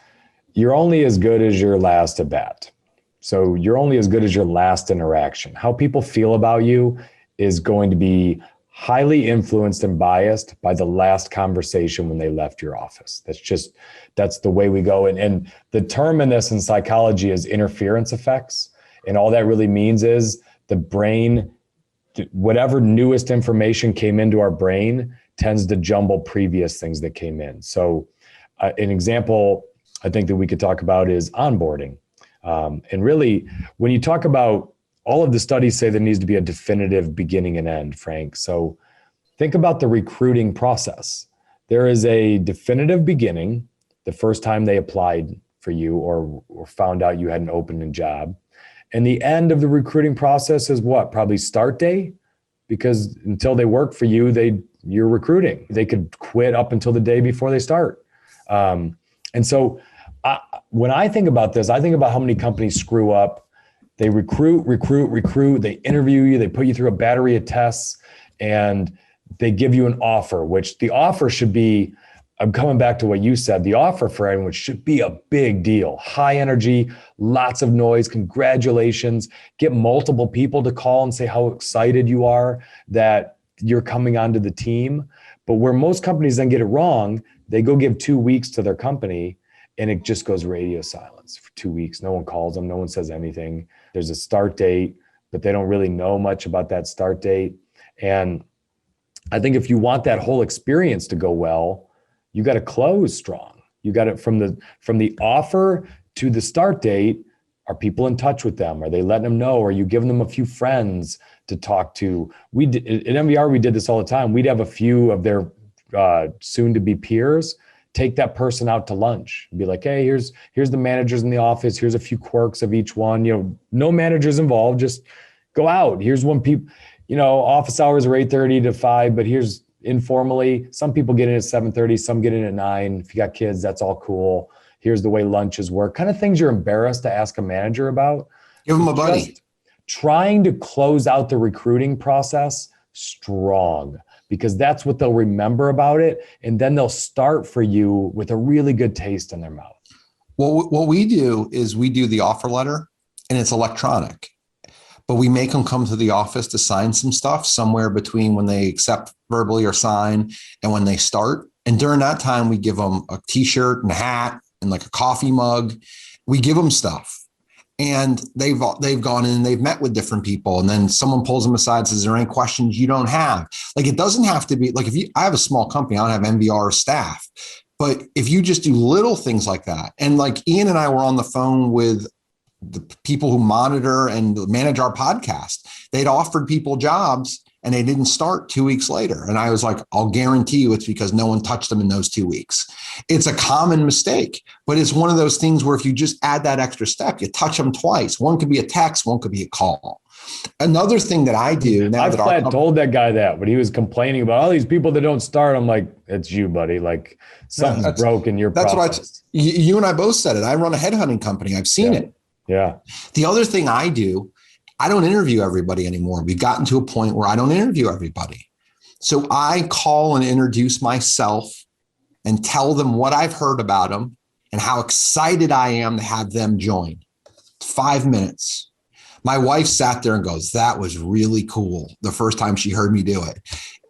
you're only as good as your last at bat. So you're only as good as your last interaction. How people feel about you is going to be highly influenced and biased by the last conversation when they left your office. That's the way we go. And the term in this in psychology is interference effects. And all that really means is the brain, whatever newest information came into our brain tends to jumble previous things that came in. So an example I think that we could talk about is onboarding. And really, when you talk about, all of the studies say there needs to be a definitive beginning and end, Frank. So think about the recruiting process. There is a definitive beginning, the first time they applied for you or found out you had an opening job. And the end of the recruiting process is what? Probably start day, because until they work for you, you're recruiting. They could quit up until the day before they start. And so when I think about this, I think about how many companies screw up. They recruit, they interview you, they put you through a battery of tests, and they give you an offer, which the offer should be, I'm coming back to what you said, the offer for everyone should be a big deal. High energy, lots of noise, congratulations. Get multiple people to call and say how excited you are that you're coming onto the team. But where most companies then get it wrong, they go give 2 weeks to their company and it just goes radio silence for 2 weeks. No one calls them, no one says anything. There's a start date, but they don't really know much about that start date. And I think if you want that whole experience to go well, you got to close strong. You got it from the offer to the start date. Are people in touch with them? Are they letting them know? Are you giving them a few friends to talk to? At MVR, we did this all the time. We'd have a few of their soon-to-be peers take that person out to lunch and be like, hey, here's the managers in the office. Here's a few quirks of each one. No managers involved. Just go out. Here's when people, office hours are 8:30 to 5, but here's informally. Some people get in at 7:30, some get in at 9. If you got kids, that's all cool. Here's the way lunches work. Kind of things you're embarrassed to ask a manager about.
Give them a buddy.
Just trying to close out the recruiting process strong, because that's what they'll remember about it. And then they'll start for you with a really good taste in their mouth.
Well, what we do is we do the offer letter, and it's electronic, but we make them come to the office to sign some stuff somewhere between when they accept verbally or sign and when they start. And during that time, we give them a t-shirt and a hat and like a coffee mug. We give them stuff. And they've gone in and they've met with different people. And then someone pulls them aside and says, is there any questions you don't have? Like, it doesn't have to be like, I have a small company, I don't have MBR staff, but if you just do little things like that. And like Ian and I were on the phone with the people who monitor and manage our podcast, they'd offered people jobs and they didn't start 2 weeks later. And I was like, I'll guarantee you it's because no one touched them in those 2 weeks. It's a common mistake, but it's one of those things where if you just add that extra step, you touch them twice. One could be a text, one could be a call. Another thing that I do now,
I've told that guy that when he was complaining about all these people that don't start, I'm like, it's you, buddy. Like something's broken.
That's process. What you and I both said it. I run a headhunting company. I've seen it.
Yeah.
The other thing I do, I don't interview everybody anymore. We've gotten to a point where I don't interview everybody. So I call and introduce myself and tell them what I've heard about them and how excited I am to have them join. 5 minutes. My wife sat there and goes, that was really cool. The first time she heard me do it.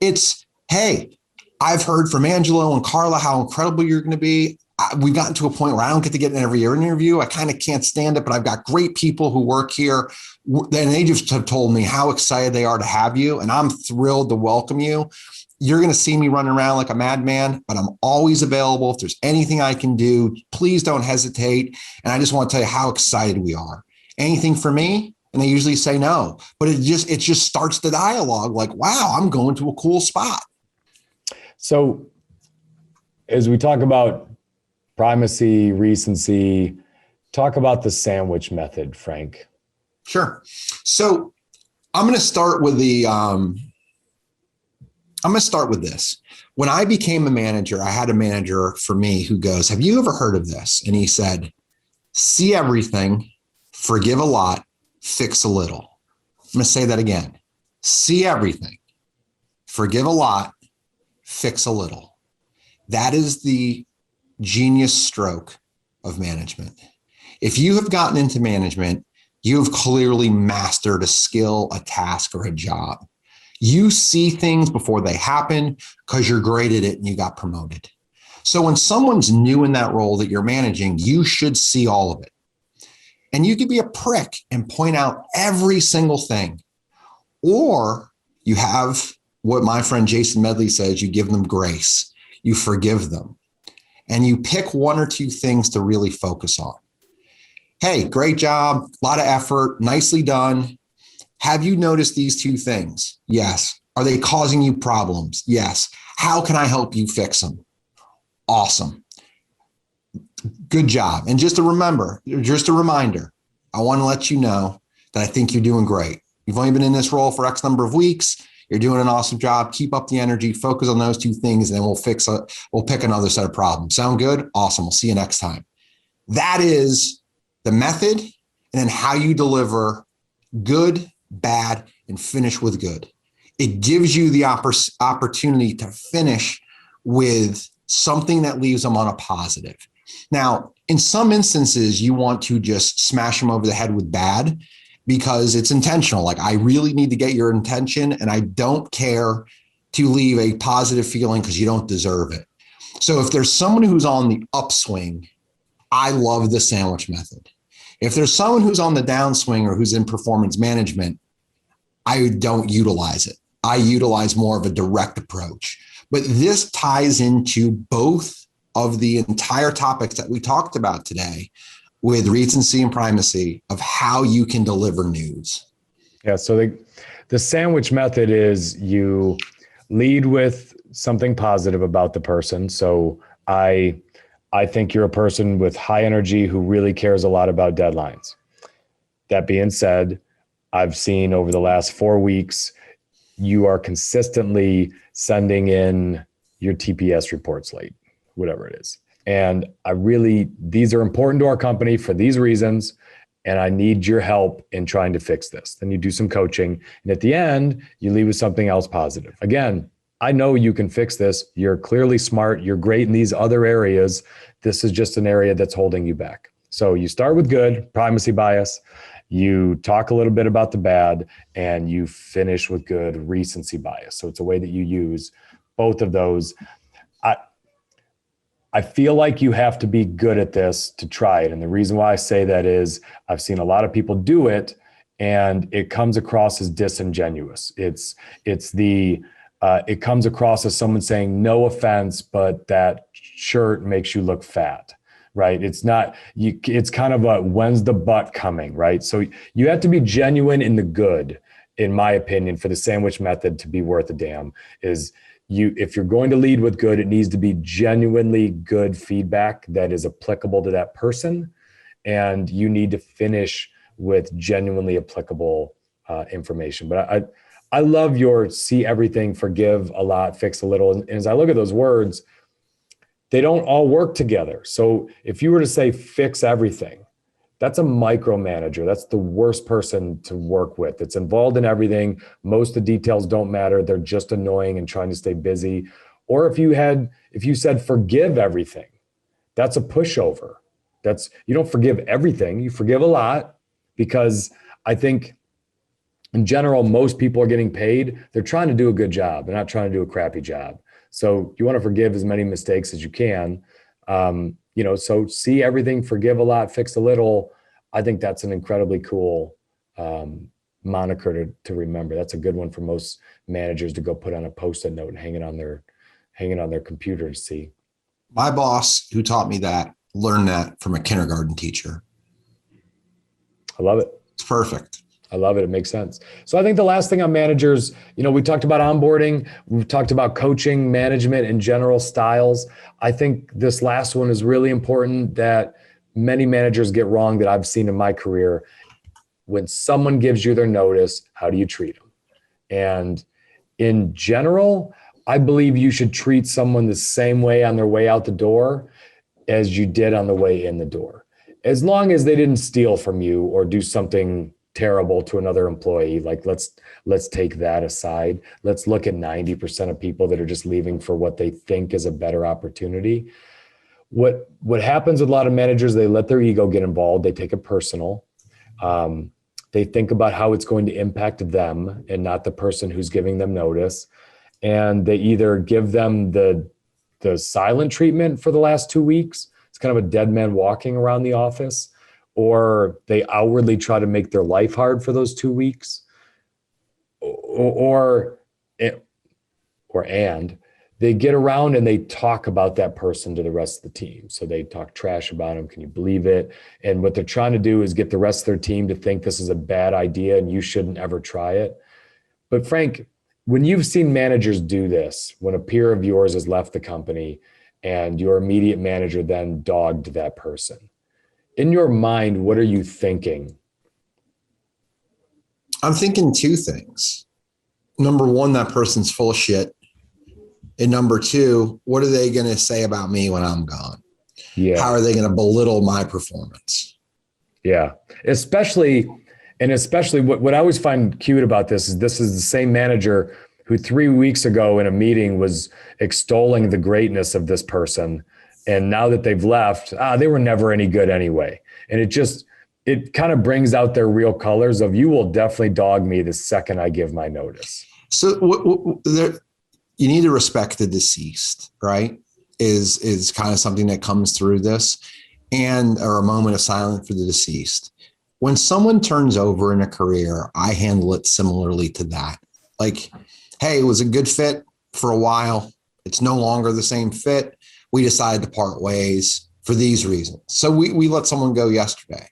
It's, hey, I've heard from Angelo and Carla how incredible you're going to be. We've gotten to a point where I don't get to get in every interview. I kind of can't stand it, but I've got great people who work here. And they just have told me how excited they are to have you. And I'm thrilled to welcome you. You're going to see me running around like a madman, but I'm always available. If there's anything I can do, please don't hesitate. And I just want to tell you how excited we are. Anything for me? And they usually say no, but it just starts the dialogue like, wow, I'm going to a cool spot.
So as we talk about primacy, recency, talk about the sandwich method, Frank.
Sure. So I'm going to start with this. When I became a manager, I had a manager for me who goes, have you ever heard of this? And he said, see everything, forgive a lot, fix a little. I'm going to say that again. See everything, forgive a lot, fix a little. That is the genius stroke of management. If you have gotten into management, you have clearly mastered a skill, a task, or a job. You see things before they happen because you're great at it and you got promoted. So when someone's new in that role that you're managing, you should see all of it. And you could be a prick and point out every single thing. Or you have what my friend Jason Medley says, you give them grace, you forgive them, and you pick one or two things to really focus on. Hey, great job, a lot of effort, nicely done. Have you noticed these two things? Yes. Are they causing you problems? Yes. How can I help you fix them? Awesome. Good job. And just a reminder, I want to let you know that I think you're doing great. You've only been in this role for X number of weeks. You're doing an awesome job. Keep up the energy, focus on those two things, and then we'll pick another set of problems. Sound good? Awesome. We'll see you next time. That is the method, and then how you deliver good, bad, and finish with good. It gives you the opportunity to finish with something that leaves them on a positive. Now, in some instances, you want to just smash them over the head with bad because it's intentional. Like, I really need to get your attention, and I don't care to leave a positive feeling because you don't deserve it. So if there's someone who's on the upswing, I love the sandwich method. If there's someone who's on the downswing or who's in performance management, I don't utilize it. I utilize more of a direct approach. But this ties into both of the entire topics that we talked about today with recency and primacy of how you can deliver news.
Yeah. So the sandwich method is you lead with something positive about the person. So I think you're a person with high energy who really cares a lot about deadlines. That being said, I've seen over the last 4 weeks, you are consistently sending in your TPS reports late, whatever it is. And these are important to our company for these reasons. And I need your help in trying to fix this. Then you do some coaching. And at the end, you leave with something else positive. Again, I know you can fix this. You're clearly smart. You're great in these other areas. This is just an area that's holding you back. So you start with good, primacy bias. You talk a little bit about the bad, and you finish with good, recency bias. So it's a way that you use both of those. I feel like you have to be good at this to try it. And the reason why I say that is I've seen a lot of people do it, and it comes across as disingenuous. It comes across as someone saying, no offense, but that shirt makes you look fat, right? It's not, it's kind of a, when's the butt coming, right? So you have to be genuine in the good, in my opinion, for the sandwich method to be worth a damn. If you're going to lead with good, it needs to be genuinely good feedback that is applicable to that person. And you need to finish with genuinely applicable information. But I love your see everything, forgive a lot, fix a little. And as I look at those words, they don't all work together. So if you were to say fix everything, that's a micromanager. That's the worst person to work with. It's involved in everything. Most of the details don't matter. They're just annoying and trying to stay busy. Or if you said forgive everything, that's a pushover. You don't forgive everything. You forgive a lot, because I think in general, most people are getting paid. They're trying to do a good job. They're not trying to do a crappy job. So you want to forgive as many mistakes as you can. So see everything, forgive a lot, fix a little. I think that's an incredibly cool moniker to remember. That's a good one for most managers to go put on a Post-it note and hang it on their computer to see.
My boss, who taught me that, learned that from a kindergarten teacher.
I love it.
It's perfect.
I love it. It makes sense. So I think the last thing on managers, we talked about onboarding. We've talked about coaching, management, and general styles. I think this last one is really important that many managers get wrong that I've seen in my career. When someone gives you their notice, how do you treat them? And in general, I believe you should treat someone the same way on their way out the door as you did on the way in the door. As long as they didn't steal from you or do something terrible to another employee. Like let's take that aside. Let's look at 90% of people that are just leaving for what they think is a better opportunity. What happens with a lot of managers, they let their ego get involved. They take it personal. They think about how it's going to impact them and not the person who's giving them notice. And they either give them the silent treatment for the last 2 weeks. It's kind of a dead man walking around the office. Or they outwardly try to make their life hard for those 2 weeks, and they get around and they talk about that person to the rest of the team. So they talk trash about them. Can you believe it? And what they're trying to do is get the rest of their team to think this is a bad idea and you shouldn't ever try it. But Frank, when you've seen managers do this, when a peer of yours has left the company and your immediate manager then dogged that person, in your mind, what are you thinking?
I'm thinking two things. Number one, that person's full of shit. And number two, what are they going to say about me when I'm gone?
Yeah.
How are they going to belittle my performance?
Yeah. Especially what I always find cute about this is the same manager who 3 weeks ago in a meeting was extolling the greatness of this person. And now that they've left, they were never any good anyway. And it kind of brings out their real colors of, you will definitely dog me the second I give my notice.
So you need to respect the deceased, right? Is kind of something that comes through this, or a moment of silence for the deceased. When someone turns over in a career, I handle it similarly to that. Like, hey, it was a good fit for a while. It's no longer the same fit. We decided to part ways for these reasons. So we let someone go yesterday,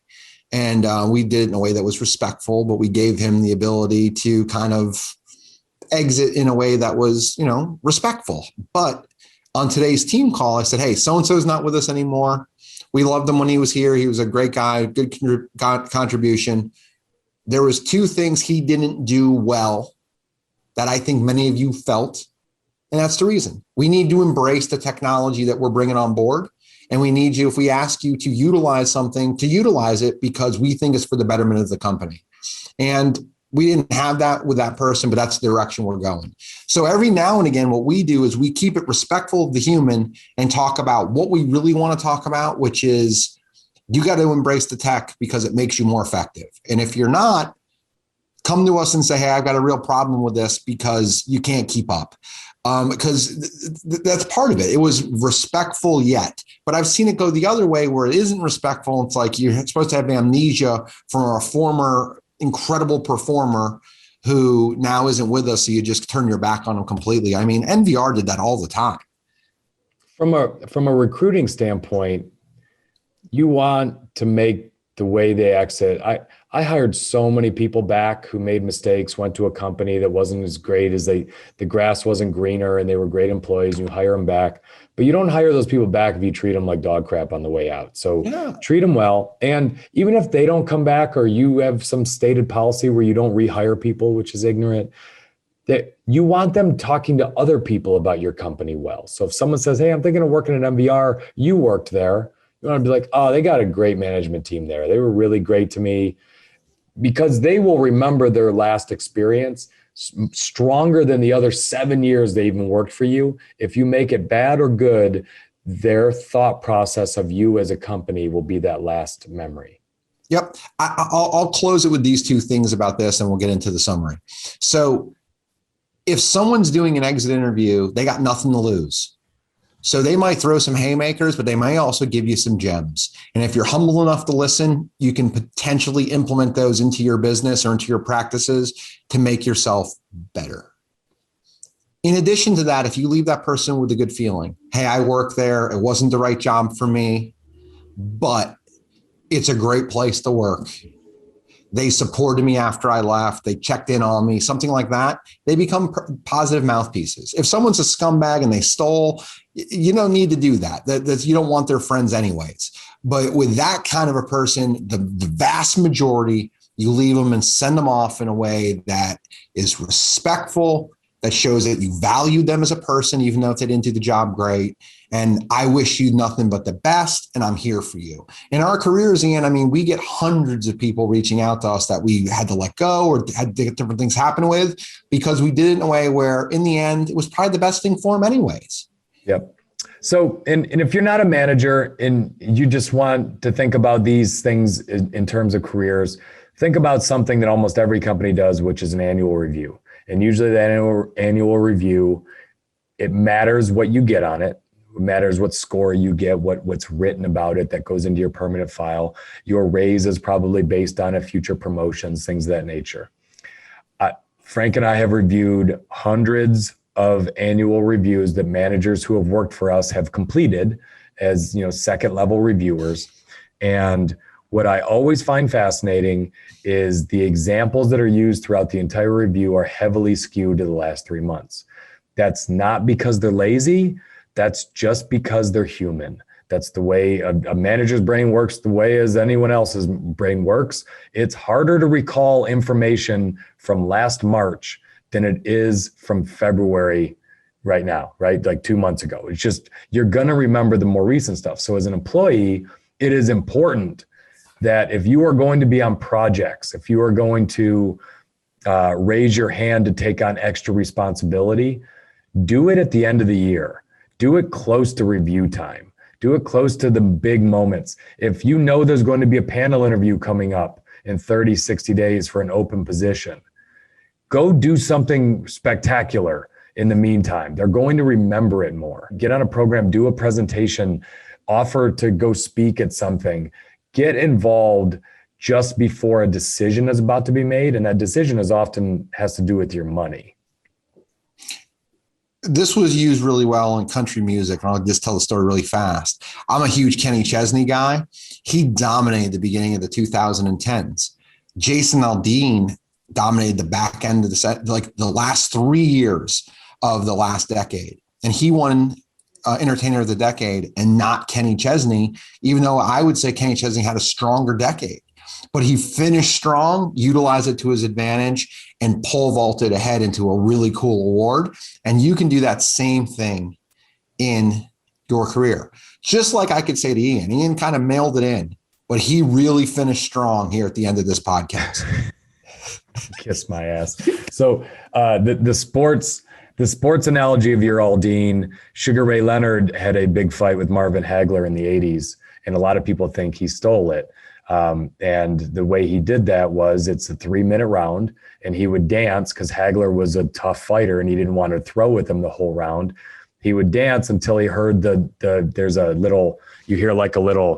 and we did it in a way that was respectful, but we gave him the ability to kind of exit in a way that was, respectful. But on today's team call, I said, hey, so-and-so is not with us anymore. We loved him when he was here. He was a great guy, good contribution. There was two things he didn't do well that I think many of you felt. And that's the reason. We need to embrace the technology that we're bringing on board. And we need you, if we ask you to utilize something, to utilize it because we think it's for the betterment of the company. And we didn't have that with that person, but that's the direction we're going. So every now and again, what we do is we keep it respectful of the human and talk about what we really want to talk about, which is you got to embrace the tech because it makes you more effective. And if you're not, come to us and say, hey, I've got a real problem with this because you can't keep up. Because that's part of it. It was respectful yet, but I've seen it go the other way where it isn't respectful. It's like you're supposed to have amnesia from a former incredible performer who now isn't with us. So you just turn your back on them completely. I mean, NVR did that all the time.
From a recruiting standpoint, you want to make the way they exit. I hired so many people back who made mistakes, went to a company that wasn't as great as the grass wasn't greener and they were great employees. You hire them back, but you don't hire those people back if you treat them like dog crap on the way out. So treat them well. And even if they don't come back or you have some stated policy where you don't rehire people, which is ignorant, that you want them talking to other people about your company well. So if someone says, hey, I'm thinking of working at MVR, you worked there. You want to be like, oh, they got a great management team there. They were really great to me. Because they will remember their last experience stronger than the other 7 years they even worked for you. If you make it bad or good, their thought process of you as a company will be that last memory.
Yep. I'll close it with these two things about this and we'll get into the summary. So if someone's doing an exit interview, they got nothing to lose. So they might throw some haymakers, but they might also give you some gems. And if you're humble enough to listen, you can potentially implement those into your business or into your practices to make yourself better. In addition to that, if you leave that person with a good feeling, hey, I work there, it wasn't the right job for me, but it's a great place to work. They supported me after I left. They checked in on me, something like that. They become positive mouthpieces. If someone's a scumbag and they stole, you don't need to do that. You don't want their friends anyways. But with that kind of a person, the vast majority, you leave them and send them off in a way that is respectful, that shows that you value them as a person, even though if they didn't do the job great. And I wish you nothing but the best, and I'm here for you. In our careers, Ian, I mean, we get hundreds of people reaching out to us that we had to let go or had different things happen with because we did it in a way where in the end, it was probably the best thing for them anyways.
Yep. So, and if you're not a manager and you just want to think about these things in terms of careers, think about something that almost every company does, which is an annual review. And usually that annual review, it matters what you get on it. It matters what score you get, what's written about it that goes into your permanent file. Your raise is probably based on future promotions, things of that nature. Frank and I have reviewed hundreds of annual reviews that managers who have worked for us have completed as, second level reviewers. And what I always find fascinating is the examples that are used throughout the entire review are heavily skewed to the last 3 months. That's not because they're lazy. That's just because they're human. That's the way a manager's brain works, the way as anyone else's brain works. It's harder to recall information from last March than it is from February right now, right? Like 2 months ago. It's just, you're going to remember the more recent stuff. So as an employee, it is important that if you are going to be on projects, if you are going to raise your hand to take on extra responsibility, do it at the end of the year. Do it close to review time. Do it close to the big moments. If you know there's going to be a panel interview coming up in 30, 60 days for an open position, go do something spectacular in the meantime. They're going to remember it more. Get on a program, do a presentation, offer to go speak at something. Get involved just before a decision is about to be made. And that decision often has to do with your money.
This was used really well in country music. And I'll just tell the story really fast. I'm a huge Kenny Chesney guy. He dominated the beginning of the 2010s. Jason Aldean dominated the back end of the set, like the last 3 years of the last decade. And he won Entertainer of the Decade and not Kenny Chesney, even though I would say Kenny Chesney had a stronger decade. but he finished strong, utilized it to his advantage, and pole vaulted ahead into a really cool award. And you can do that same thing in your career. Just like I could say to Ian kind of mailed it in, but he really finished strong here at the end of this podcast.
Kiss my ass. So the sports analogy of Aldine, Sugar Ray Leonard had a big fight with Marvin Hagler in the 80s, and a lot of people think he stole it. And the way he did that was it's a 3-minute round, and he would dance because Hagler was a tough fighter and he didn't want to throw with him the whole round. He would dance until he heard there's a little, you hear like a little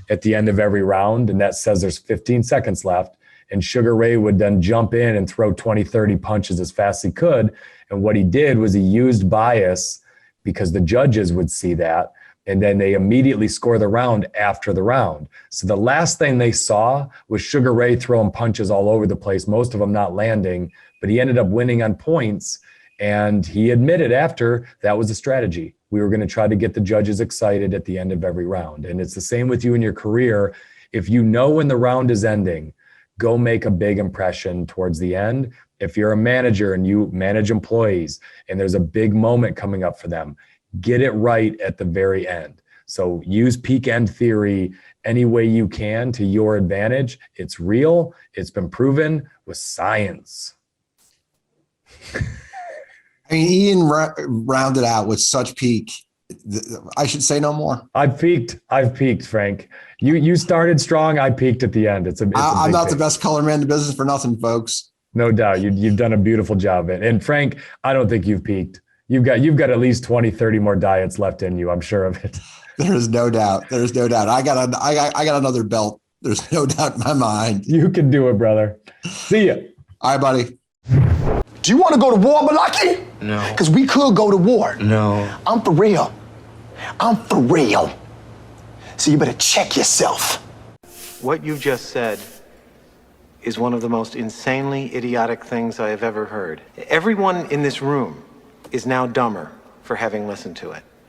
at the end of every round, and that says there's 15 seconds left. And Sugar Ray would then jump in and throw 20, 30 punches as fast as he could. And what he did was he used bias because the judges would see that. And then they immediately score the round after the round. So the last thing they saw was Sugar Ray throwing punches all over the place, most of them not landing, but he ended up winning on points. And he admitted after that was a strategy. We were going to try to get the judges excited at the end of every round. And it's the same with you in your career. If you know when the round is ending, go make a big impression towards the end. If you're a manager and you manage employees and there's a big moment coming up for them, get it right at the very end. So use peak end theory any way you can to your advantage. It's real. It's been proven with science.
I mean, Ian rounded out with such peak. I should say no more.
I've peaked, Frank. You started strong. I peaked at the end.
I'm not the best color man in the business for nothing, folks.
No doubt. You've done a beautiful job. And Frank, I don't think you've peaked. You've got at least 20, 30 more diets left in you. I'm sure of it.
There's no doubt. I got another belt. There's no doubt in my mind.
You can do it, brother. See ya.
All right, buddy.
Do you want to go to war, Malaki?
No.
Because we could go to war.
No.
I'm for real. So you better check yourself.
What you just said is one of the most insanely idiotic things I have ever heard. Everyone in this room is now dumber for having listened to it.